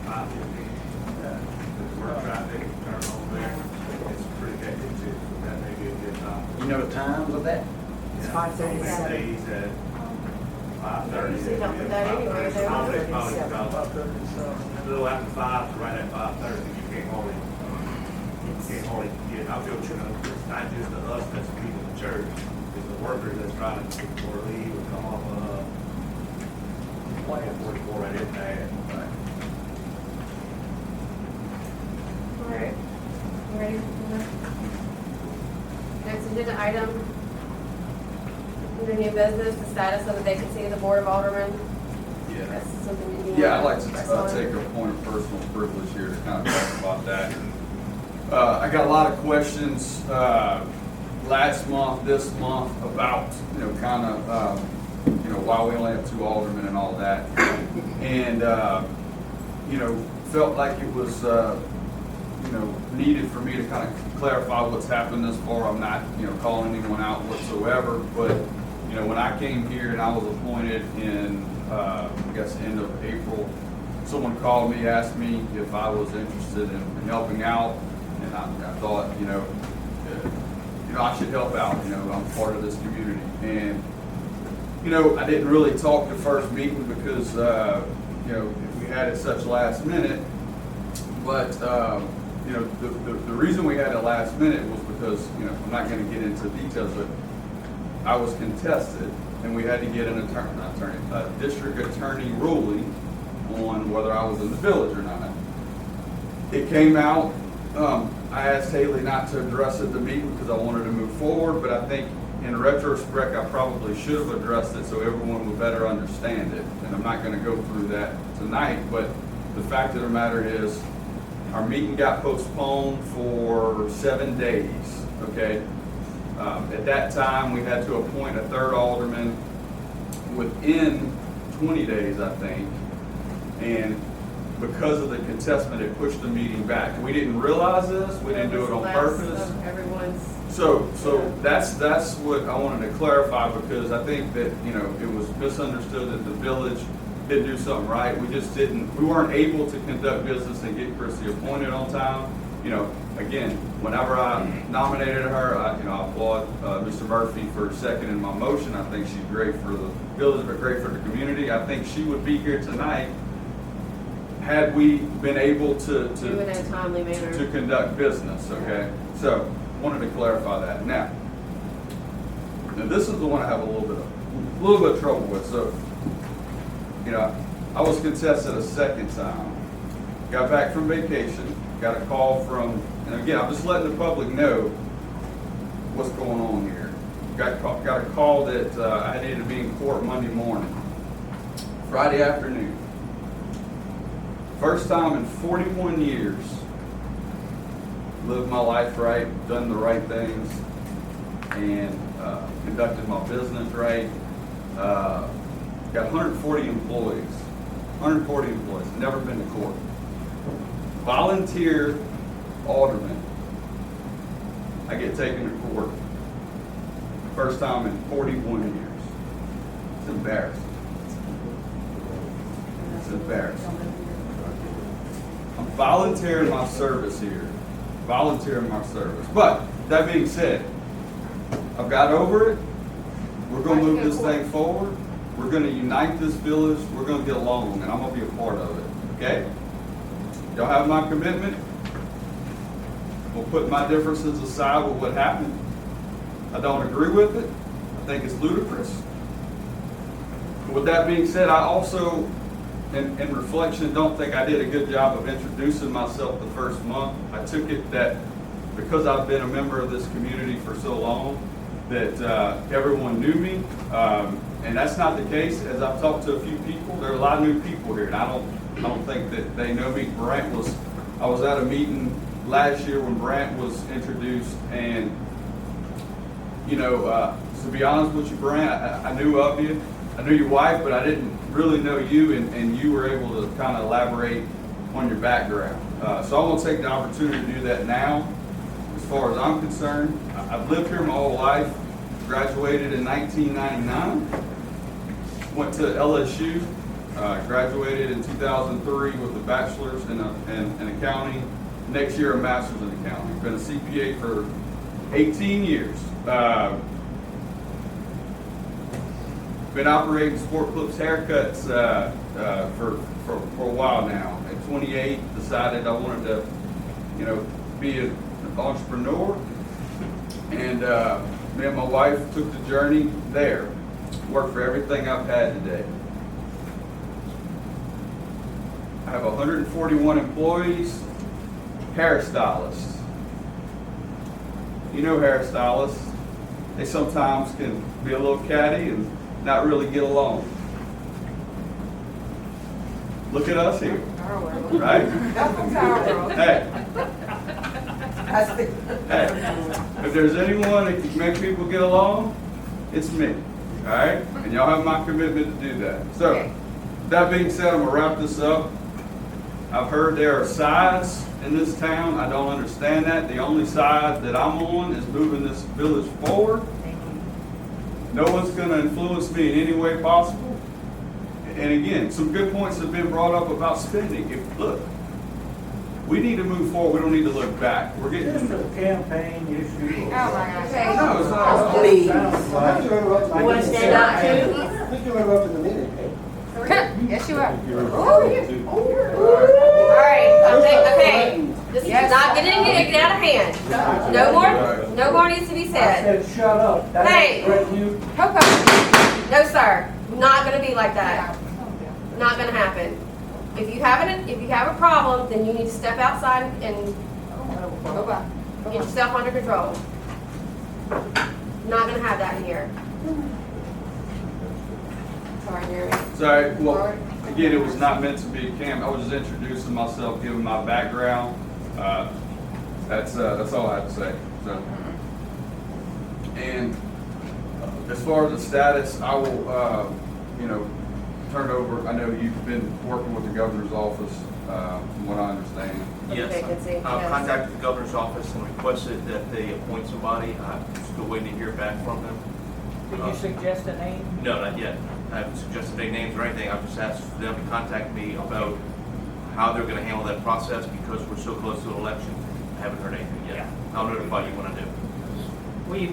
5:15, work traffic, turn on there. It's pretty hectic too, so that may be a good time. You know the times of that? It's 5:37. Wednesdays at 5:30. Usually don't put that anywhere, though. Probably about 5:37. a little after 5 to right at 5:30, you can't hardly get, I feel, it's not just the us that's leaving the church, it's the workers that's trying to or leave or come off of, 44, right in there. All right. You ready for that? Next agenda item. Under new business, the status of the vacancy of the Board of Aldermen. Yeah. That's something that you Yeah, I'd want like to press on. take a point of personal privilege here to kind of talk about that. I got a lot of questions last month, this month, about, kind of, why we only have 2 aldermen and all that. And, felt like it was needed for me to kind of clarify what's happened thus far. I'm not, calling anyone out whatsoever, but, when I came here and I was appointed in, I guess, end of April, someone called me, asked me if I was interested in helping out, and I thought, I should help out, I'm part of this community. And, I didn't really talk the first meeting because, we had it such last minute, but, the reason we had it last minute was because, I'm not going to get into details, but I was contested, and we had to get a district attorney ruling on whether I was in the village or not. It came out, I asked Haley not to address it at the meeting because I wanted to move forward, but I think in retrospect, I probably should have addressed it so everyone would better understand it. And I'm not going to go through that tonight, but the fact of the matter is, our meeting got postponed for 7 days, okay? At that time, we had to appoint a third alderman within 20 days, I think. And because of the contestment, it pushed the meeting back. We didn't realize this, we didn't do it on purpose. Everyone's. So that's what I wanted to clarify, because I think that, it was misunderstood that the village didn't do something right. We weren't able to conduct business and get Chrissy appointed on time. Again, whenever I nominated her, I applaud Mr. Murphy for seconding my motion. I think she's great for the village, but great for the community. I think she would be here tonight had we been able to Do it in a timely manner. to conduct business, okay? So, wanted to clarify that. Now this is the one I have a little bit of trouble with. So, I was contested a second time. Got back from vacation, got a call from, and again, I'm just letting the public know what's going on here. Got a call that I needed to be in court Monday morning, Friday afternoon. First time in 41 years, lived my life right, done the right things, and conducted my business right. Got 140 employees. 140 employees, never been to court. Volunteer alderman. I get taken to court. First time in 41 years. It's embarrassing. It's embarrassing. I'm volunteering my service here. Volunteering my service. But, that being said, I've got over it. We're going to move this thing forward. We're going to unite this village. We're going to get along, and I'm going to be a part of it. Okay? Y'all have my commitment. We'll put my differences aside with what happened. I don't agree with it. I think it's ludicrous. With that being said, I also, in reflection, don't think I did a good job of introducing myself the first month. I took it that because I've been a member of this community for so long, that everyone knew me. And that's not the case. As I've talked to a few people, there are a lot of new people here, and I don't think that they know me. I was at a meeting last year when Brant was introduced, and to be honest with you, Brant, I knew of you. I knew your wife, but I didn't really know you, and you were able to kind of elaborate on your background. So I want to take the opportunity to do that now. As far as I'm concerned, I've lived here my whole life. Graduated in 1999. Went to LSU. Graduated in 2003 with a bachelor's in accounting. Next year, a master's in accounting. Been a CPA for 18 years. Been operating Sport Clips haircuts for a while now. At 28, decided I wanted to, be an entrepreneur, and me and my wife took the journey there. Worked for everything I've had today. I have 141 employees, hairstylists. Hairstylists, they sometimes can be a little catty and not really get along. Look at us here, right? Hey. Hey, if there's anyone that can make people get along, it's me. All right? And y'all have my commitment to do that. So, that being said, I'm going to wrap this up. I've heard there are sides in this town. I don't understand that. The only side that I'm on is moving this village forward. No one's gonna influence me in any way possible. And again, some good points have been brought up about spending. Look, we need to move forward. We don't need to look back. We're getting. This is a campaign issue. Oh, my gosh. Okay. No, it's not. Please. Sounds like- You want to stand up too? I think you're interrupting the meeting. Yes, you are. All right, okay, this is not getting out of hand. No more needs to be I said. said, shut up. That Hey. ain't threatening you. Coco, no sir, not gonna be like that. Not gonna happen. If you have a problem, then you need to step outside and get yourself under control. Not gonna have that in here. Sorry, Jeremy. Sorry, well, again, it was not meant to be a camp. I was just introducing myself, giving my background. That's all I have to say. So, and as far as the status, I will, turn it over. I know you've been working with the governor's office, from what I understand. Vacancy, Yes, I've yes. contacted the governor's office and requested that they appoint somebody. I'm still waiting to hear back from them. Did you suggest a name? No, not yet. I haven't suggested any names or anything. I've just asked for them to contact me about how they're gonna handle that process because we're so close to an election. I haven't heard anything yet. Yeah. I'll notify you when I do. We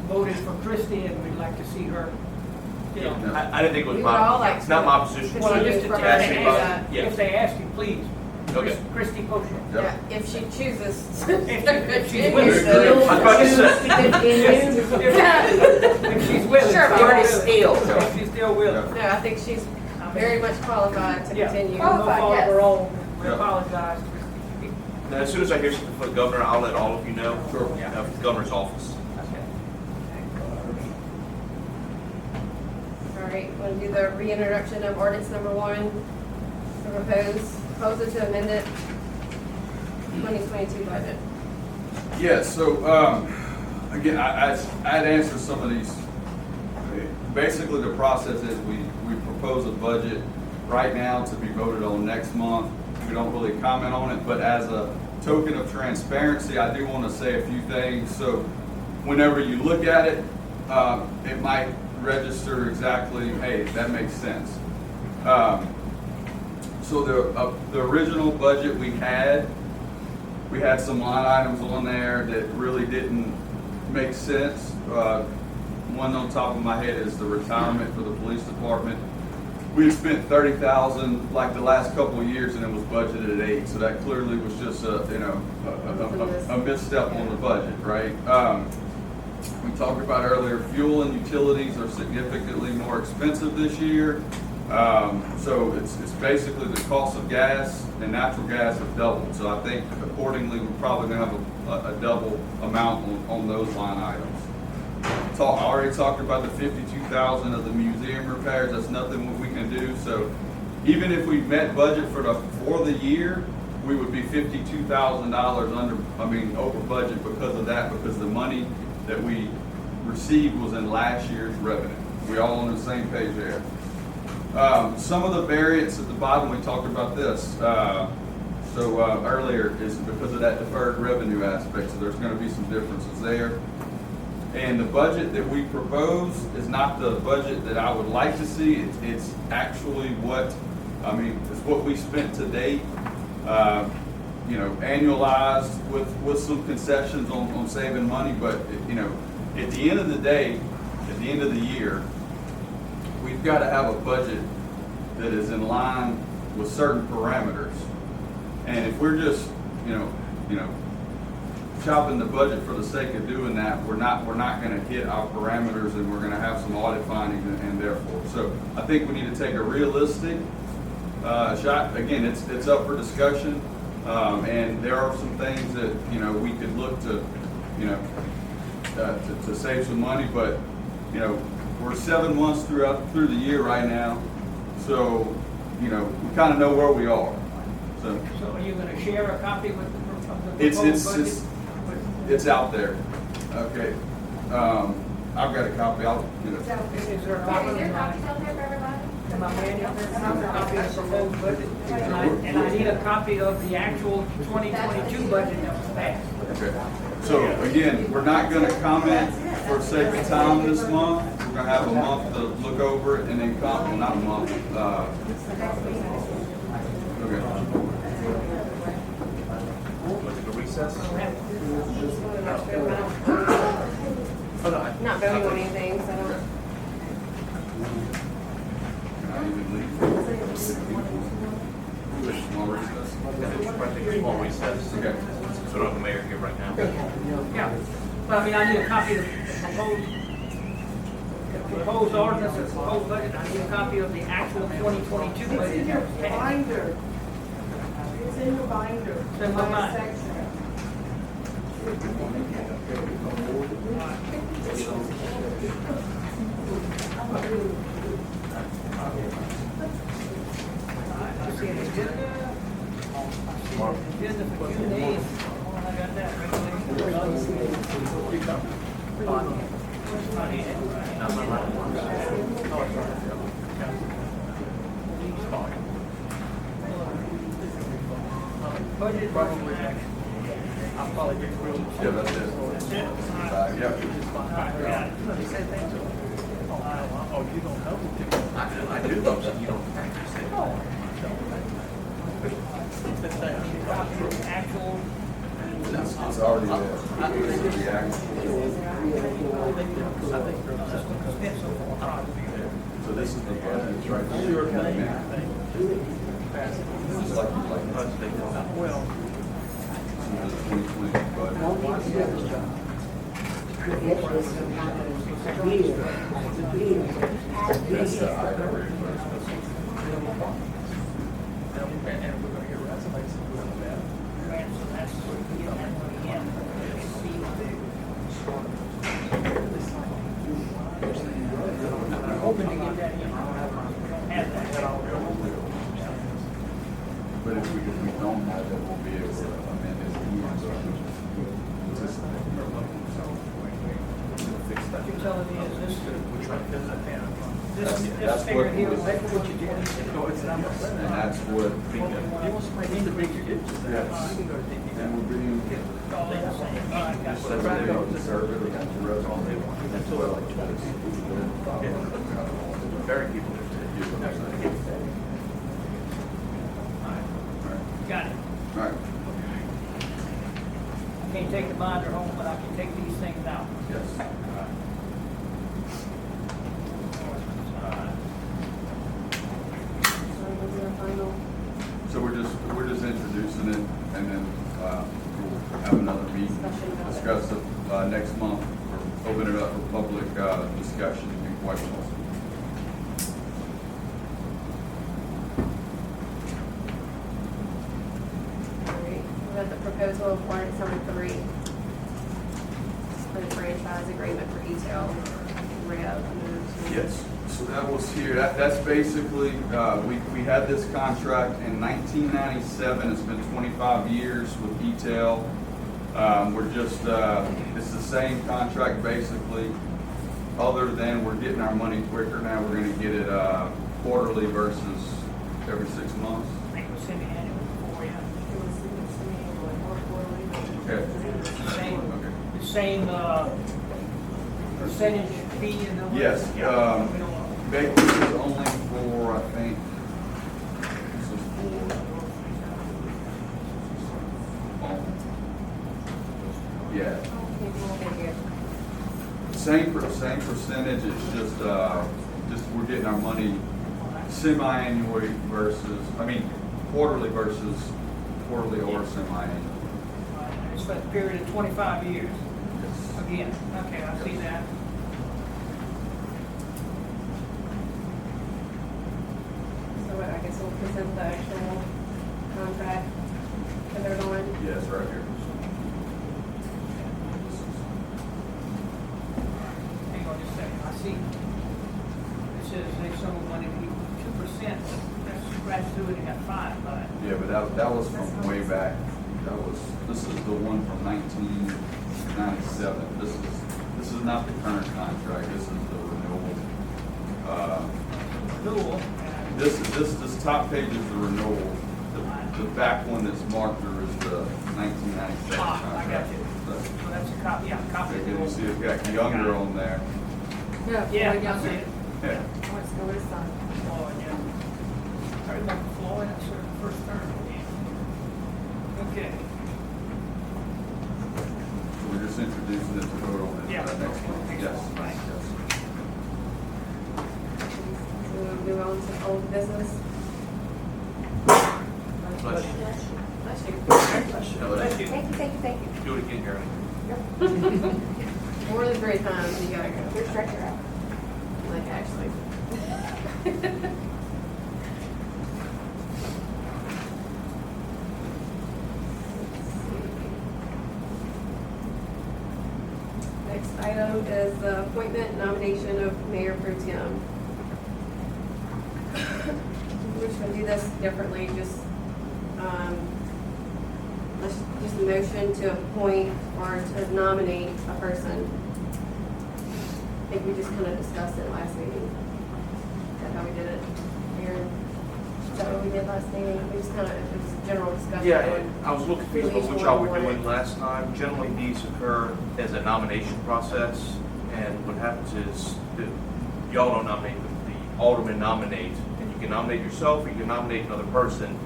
voted for Christie and we'd like to see her. Yeah. I didn't think it was We would all my, like it's not to my position. Well, continue just to from tell Ask you, me her. about it. Yeah. if they ask you, please. Okay. Christie Kosher. Yeah, if she chooses. If she's I willing. was about to say. If she's willing. Sure, still Marty, willing. still. If she's still willing. No, I think she's very much qualified to Yeah. continue. No fault of her own. We Yeah. apologize. Now, as soon as I hear something from the governor, I'll let all of you know. Sure. From the governor's office. All right, want to do the reintroduction of ordinance number 1, the proposal to amend it 2022 budget. Yes, so, again, I'd answer some of these. Basically, the process is we propose a budget right now to be voted on next month. We don't really comment on it, but as a token of transparency, I do want to say a few things. So whenever you look at it, it might register exactly, hey, that makes sense. So the original budget we had some line items on there that really didn't make sense. One on top of my head is the retirement for the police department. We had spent $30,000 like the last couple of years, and it was budgeted at $8,000. So that clearly was just a misstep on the budget, right? We talked about earlier, fuel and utilities are significantly more expensive this year. So it's basically the cost of gas and natural gas have doubled. So I think accordingly, we're probably gonna have a double amount on those line items. I already talked about the $52,000 of the museum repairs. That's nothing we can do. So even if we met budget for the year, we would be $52,000 over budget because of that, because the money that we received was in last year's revenue. We all on the same page there. Some of the variance at the bottom, we talked about this. Earlier is because of that deferred revenue aspect. So there's going to be some differences there. And the budget that we propose is not the budget that I would like to see. It's actually it's what we spent to date. Annualized with some concessions on saving money. But at the end of the day, at the end of the year, we've got to have a budget that is in line with certain parameters. And if we're just, chopping the budget for the sake of doing that, we're not going to hit our parameters, and we're going to have some audit findings and therefore. So I think we need to take a realistic shot. Again, it's up for discussion, and there are some things that we could look to, to save some money, but we're 7 months through the year right now, so we kind of know where we are. So are you gonna share a copy of the proposed budget? It's out there. Okay. I've got a copy. Is there a copy? Is there copies out there for everybody? to my manual, a copy of the proposed budget, and I need a copy of the actual 2022 budget that was passed. Okay. So again, we're not gonna comment for sake of time this month. We're gonna have a month to look over it and then comment, not a month, okay. Recess? Not voting on anything, so I don't. Can I even leave? Small recess? Small recess. Okay. So I don't have the mayor here right now. Yeah, but I mean, I need a copy of the proposed ordinance, the proposed budget, I need a copy of the actual 2022 budget that was passed. Binder. It's in your binder. It's in my mind. Section. I see an agenda. Agenda for June 8th. I got that. Budget probably. I'll probably get through. Yeah, that's it. That's it? Yeah. Oh, you don't know? I do love that you don't practice it. Actual. It's already there. This is the actual. So this is the budget, it's right here. This is like Well. the 2020 budget. That's the item reimbursement. Hoping to get that in. Have that. But if we don't have it, we'll be able to amend it again. You're telling me is this, That's this figure what- here, is that what you did? And that's what, yes. And we're being, conservative and the rest of it. That's what I like to do. Very people. Got it. All right, I can't take the binder home, but I can take these things out. yes. So we're just introducing it, and then we'll have another meeting, discuss it next month, or open it up for public discussion and questions. Alright, we got the proposal of ordinance number 3 for the franchise agreement for Etel Rev. Yes, so that was here, that's basically, we had this contract in 1997, it's been 25 years with E-Tail. We're just, it's the same contract basically, other than we're getting our money quicker now, we're gonna get it quarterly versus every 6 months. I think it was semi-annual before, yeah. Okay. Same, Okay. the same, percentage fee and the. Yes, We don't want- this is only for, I think, this is for, yeah. Same percentage, it's just we're getting our money semi-annually versus, quarterly versus quarterly or semi-annual. It's for a period of 25 years. Again, okay, I see that. So what, I guess we'll present the actual contract that they're going. Yes, right here. Hang on just a second, I see. It says they sold money equal to 2%. That's scratched through it and got 5 by it. Yeah, but that was from way back. This is the one from 1997. This is not the current contract, this is the renewal. Renewal, and I This top page is the renewal. The back one that's marked there is the 1997 I contract. got you. So that's a copy, yeah, copy of the You old. see it's got Younger on there. Yeah, I see it. Yeah. Let's go with his son. Oh, yeah. I remember Floyd, that's her first term. Okay. So we're just introducing it to vote on it Yeah. next month. Yes. Right. Yes. So we'll move on to old business. Bless you. Bless you. Bless you. Thank you. Do it again, Jeremy. More than 3 times, you gotta go. Your stretcher out. Like, actually. Next item is the appointment nomination of Mayor Pro Tem. We're just gonna do this differently, let's just motion to appoint or to nominate a person. I think we just kind of discussed it last meeting. Is that how we did it? Aaron? Is that what we did last meeting? We just kind of, it was a general discussion. Yeah, on I was looking who confused each on what one y'all were wanted. doing last time. Generally, these occur as a nomination process, and what happens is that y'all don't nominate, the alderman nominate, and you can nominate yourself, or you can nominate another person,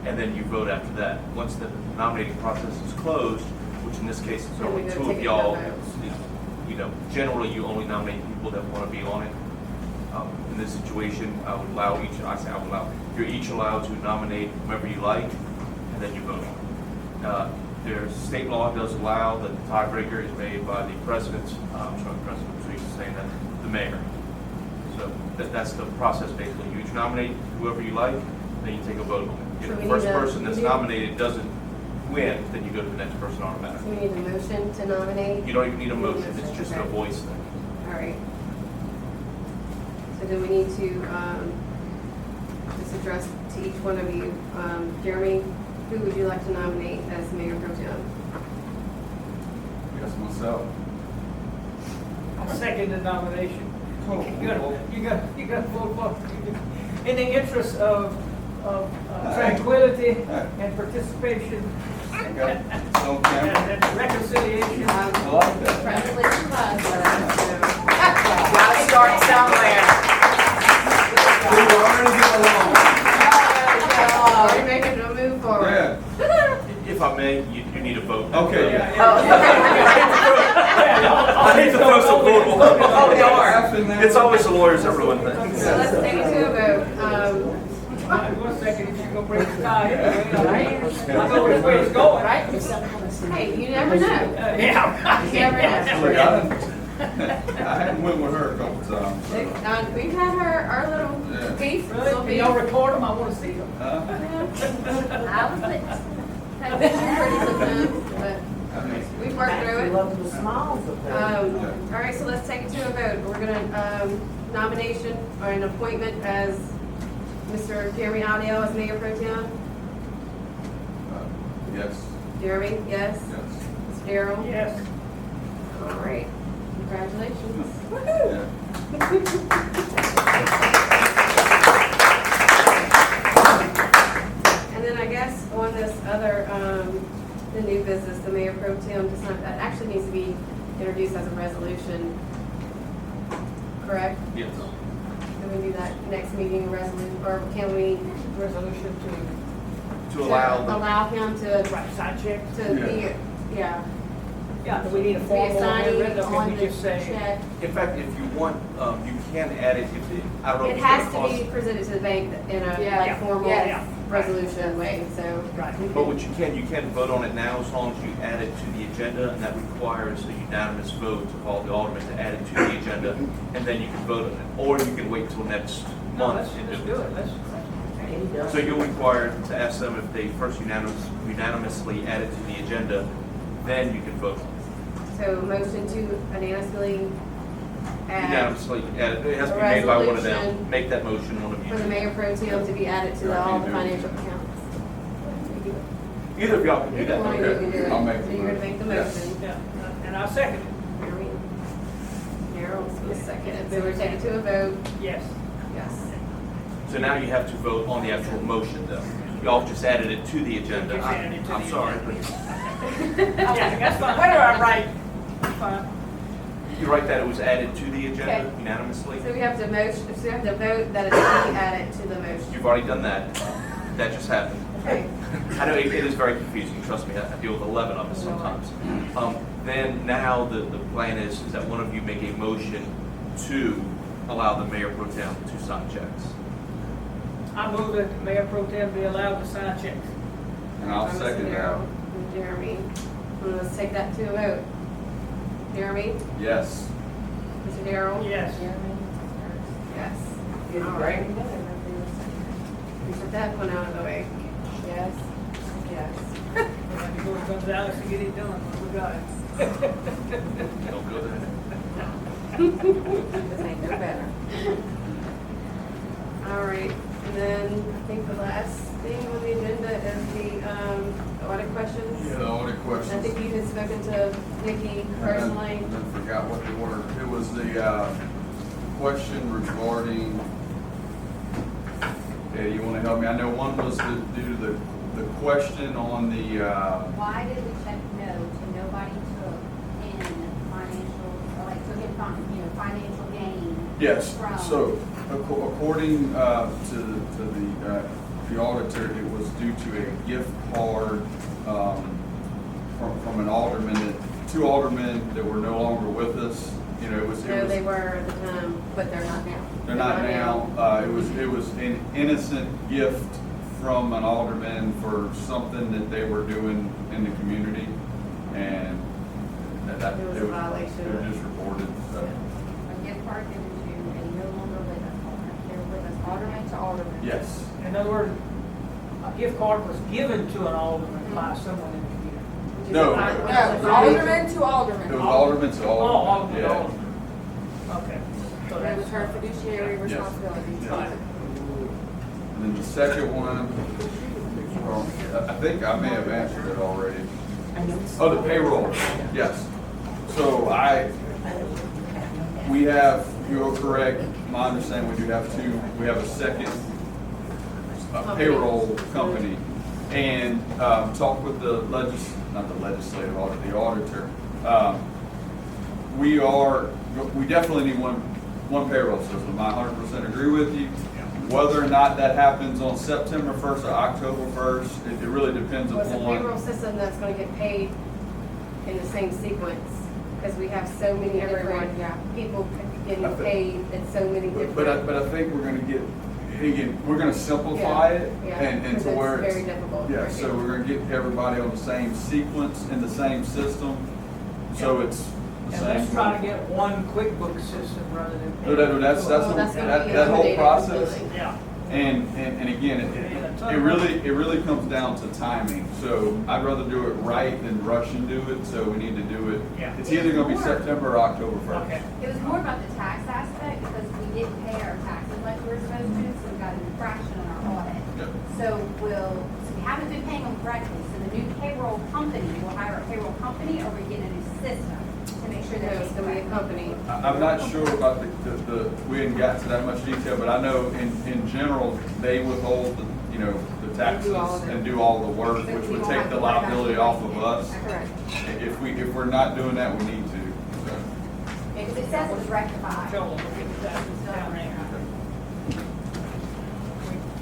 and then you vote after that. Once the nominating process is closed, which in this case is Then we only go 2 take of it y'all, to vote. generally you only nominate people that want to be on it. In this situation, I would allow you're each allowed to nominate whomever you like, and then you vote. There's state law does allow that the tiebreaker is made by the president, so he's saying that, the mayor. So that's the process basically. You each nominate whoever you like, then you take a vote on it. So If we the first need a- person that's we need- nominated doesn't win, then you go to the next person So automatically. we need a motion to nominate? You don't even need a motion, it's just a Okay. voice thing. All right. So do we need to, just address to each one of you, Jeremy, who would you like to nominate as Mayor Pro Tem? Yes, myself. I'll second the nomination. You got full vote. In the interest of tranquility and participation Okay. So, Cameron. and reconciliation. I like that. Probably surprised by that, Gotta start somewhere. We were already getting along. so. Already making a move forward. Yeah. If I may, you need a vote. Okay. I hate to throw some forward. Oh, It's always the lawyers that ruin things. So let's take it to a vote. One second, she's gonna break the tie anyway. I know which way it's going, right? Hey, you never know. Yeah. You never know. Look, I hadn't went with her a couple times. So. We've had our little Yeah. beef. Really? little Can beef. y'all record them? I wanna see them. I was witness. Had been pretty sometimes, but we've worked through it. Love the smiles up there. All right, so let's take it to a vote. We're gonna, nomination or an appointment as Mr. Jeremy Audio as Mayor Pro Tem. Yes. Jeremy, yes? Yes. Mr. Darrell? Yes. All right, congratulations. Yeah. And then I guess on this other, the new business, the Mayor Pro Tem, that actually needs to be introduced as a resolution, correct? Yes. Can we do that next meeting, resolution, or can we? Resolution To allow Allow him to, to, right, side check. to be, yeah. Yeah, do we need a Be formal assigning amendment, or can on we the just say? check. In fact, if you want, you can add it, I don't know. It if has it's to gonna be cost- presented to the bank in a Yeah. like Yeah. formal Yeah. resolution way, so. Right. But what you can vote on it now as long as you add it to the agenda, and that requires a unanimous vote of all the aldermen to add it to the agenda, and then you can vote on it. Or you can wait till next No, month let's and do do it. it, let's. So you'll require to ask them if they first unanimously add it to the agenda, then you can vote. So motion to unanimously add Unanimously add it, it has to be made by one of them. resolution Make that motion, one of for the you. Mayor Pro Tem to be added to all the financial accounts. Either of y'all can do Either one of you that. can do it. I'll make the So you're gonna make the motion. motion. Yeah, and I'll second it. Darrell's gonna second it, so we're taking to a vote. Yes. Yes. So now you have to vote on the actual motion though. Y'all just added it to the agenda. Just added it to I'm the sorry, agenda. but Yeah, that's fine. Whatever I write, it's fine. you write that it was added to the agenda Okay. unanimously? So we have to motion, so we have to vote that it's being added to the motion. You've already done that. That just happened. Okay. I know it is very confusing, trust me, I deal with 11 of us sometimes. Then now the plan is that one of you make a motion to allow the mayor pro tem to sign checks. I move that the mayor pro tem be allowed to sign checks. And I'll Mr. second that. Darrell and Jeremy. Let's take that to a vote. Jeremy? Yes. Mr. Darrell? Yes. Yes. All right. We put that one out of the way. Yes. Yes. Before it comes out, to get it done, we got it. Don't go there. This ain't no better. All right, and then I think the last thing on the agenda is the audit questions. Yeah, the audit questions. I think you had spoken to Nikki personally. And then forgot what they were. It was the question regarding, okay, you want to help me? I know one was due to the question on the, Why did we check no to nobody took in financial, or like took in, financial gain? yes, From- so according to the auditor, it was due to a gift card from an alderman, two aldermen that were no longer with us. You know, it was. No, they were at the time, but they're not now. They're not now. It was an innocent gift from an alderman for something that they were doing in the community, and that It was a violation. It was just reported. So. A gift card given to a no longer with us alderman. They're with us alderman to alderman. Yes. In other words, a gift card was given to an alderman by someone in the community. No. No, alderman to alderman. It was alderman to Oh, alderman. alderman, Yeah. alderman. Okay. So It was that's her fiduciary responsibility. Yes. And then the second one, well, I think I may have answered it already. Oh, the payroll, yes. So we have, you're correct, my understanding, we do have two, we have a second payroll company. And talked with the not the legislative auditor, the auditor. We definitely need one payroll system. I 100% agree with you. Whether or not that happens on September 1st or October 1st, it really depends Was a payroll upon. system that's gonna get paid in the same sequence, because we have so many different people getting paid at so many different. But I think we're gonna get, again, we're gonna simplify it Yeah, and because to where it's it's. very difficult. Yeah, so we're gonna get everybody on the same sequence in the same system, so it's the And same. let's try to get one QuickBooks system rather than. No, that's Well, that's gonna be that whole eliminated process. completely. Yeah. And again, it really comes down to timing. So I'd rather do it right than rush and do it, so we need to do it. Yeah. It's either gonna be September or October 1st. Okay. It was more about the tax aspect because we didn't pay our taxes like we were supposed to, so we got an infraction on our audit. Yep. So we haven't been paying them correctly, so the new payroll company, will hire a payroll company or we get a new system to make sure No, they're it's paying gonna be a correctly. company. I'm not sure about we hadn't got to that much detail, but I know in general, they withhold the taxes and do all the work, which would take the liability off of us. Correct. If we're not doing that, we need to. So. Because it says it was rectified. Joel, we'll get that down there.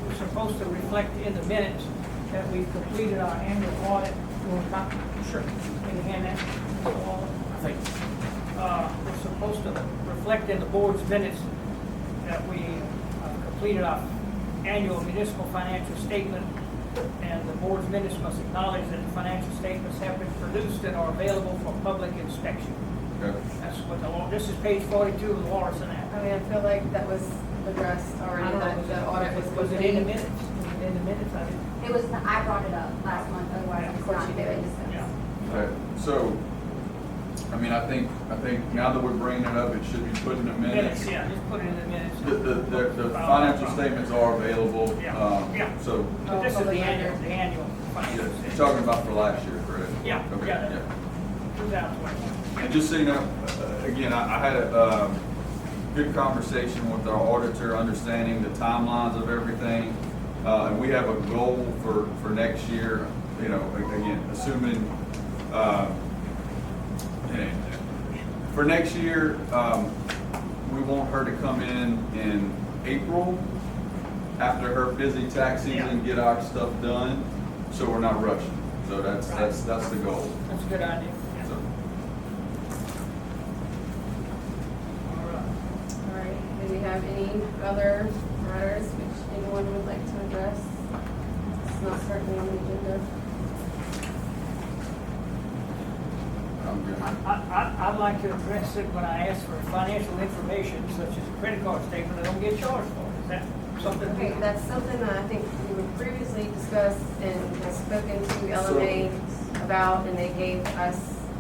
We're supposed to reflect in the minutes that we've completed our annual audit. You want a copy? Sure. Can you hand that to all? I think. We're supposed to reflect in the board's minutes that we completed our annual municipal financial statement, and the board's minutes must acknowledge that the financial statements have been produced and are available for public inspection. Okay. That's what the law, this is page 42 of the Lawson Act. I mean, I feel like that was addressed already, that the audit was Was it in the complete. minutes? Was it in the minutes? I didn't. It was, I brought it up last month, otherwise it's course not you very did. discussed. Yeah. Okay, so, I mean, I think now that we're bringing it up, it should be put in the minutes. Minutes, yeah, just put it in the minutes. The financial statements are available. Yeah. So, But this is the annual yeah, financial you're statement. talking about for last year, correct? Yeah, Okay, yeah. 2021. And just so you know, again, I had good conversation with our auditor, understanding the timelines of everything. And we have a goal for next year, you know, again, assuming, for next year, we want her to come in April, after her busy tax season, get our stuff done, so we're not rushing. So that's the goal. That's a good idea. Yeah. So, All right. All right, do we have any other matters which anyone would like to address? It's not currently on the agenda. I'm good. I'd like to address it when I ask for financial information such as a credit card statement, I don't get charged for it. Is that something? Okay, that's something that I think we would previously discussed and have spoken to LMA about, and they gave us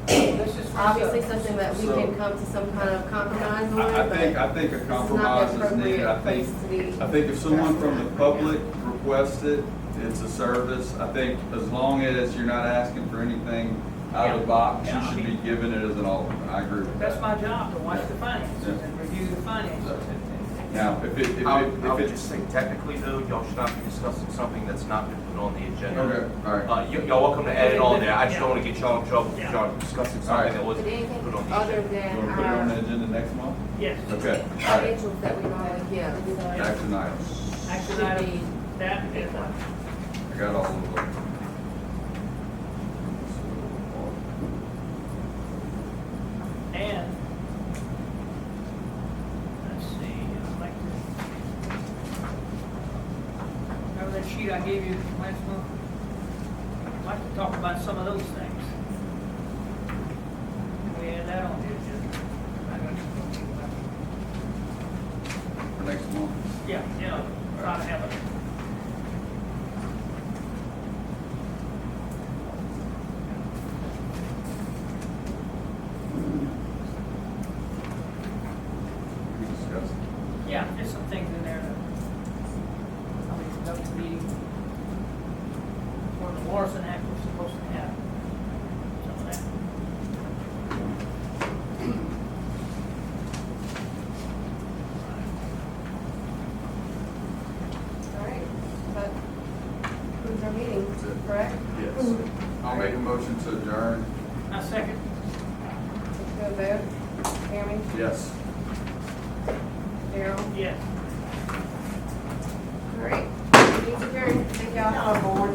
This is obviously something that we So- can come to some kind of compromise on. I think but a this is compromise not is the needed. appropriate place to be. I think if someone from the public requests it, it's a service. I think as long as you're not asking for anything out of the box, you should be given it as an alternate. I agree with That's that. my job, to watch the finances Yeah. and review the finances. Now, I would just say technically though, y'all should not be discussing something that's not been put on the agenda. Okay, all right. Y'all welcome to add it on there, I just don't wanna get y'all in trouble if y'all are discussing All right. something that wasn't But anything put on the other agenda. You than want to put it on the our agenda next month? Yes. Okay, all right. financials that we normally give. Action items. Action Should item, be that is one. I got all of them. And, let's see, I'd like to, remember that sheet I gave you last month? I'd like to talk about some of those things. We had that on the agenda. For next month. Yeah, try to have it. We discussed. Yeah, there's some things in there that probably conduct a meeting for the Morrison Act was supposed to have. Some of that. All right, that concludes our meeting, That's it. correct? Yes. I'll make a motion to adjourn. I second. Let's go vote. Tammy, Yes. Daryl. Yes. All right, meeting's adjourned. Thank y'all.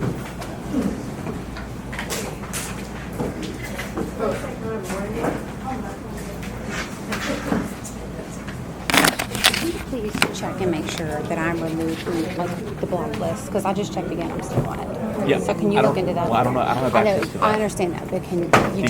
Please check and make sure that I'm removed from like the blacklist, because I just checked again, I'm still on it. Yeah, So can you I look don't- into that? well, I don't know. I don't have I know, access to I that. understand that, but can you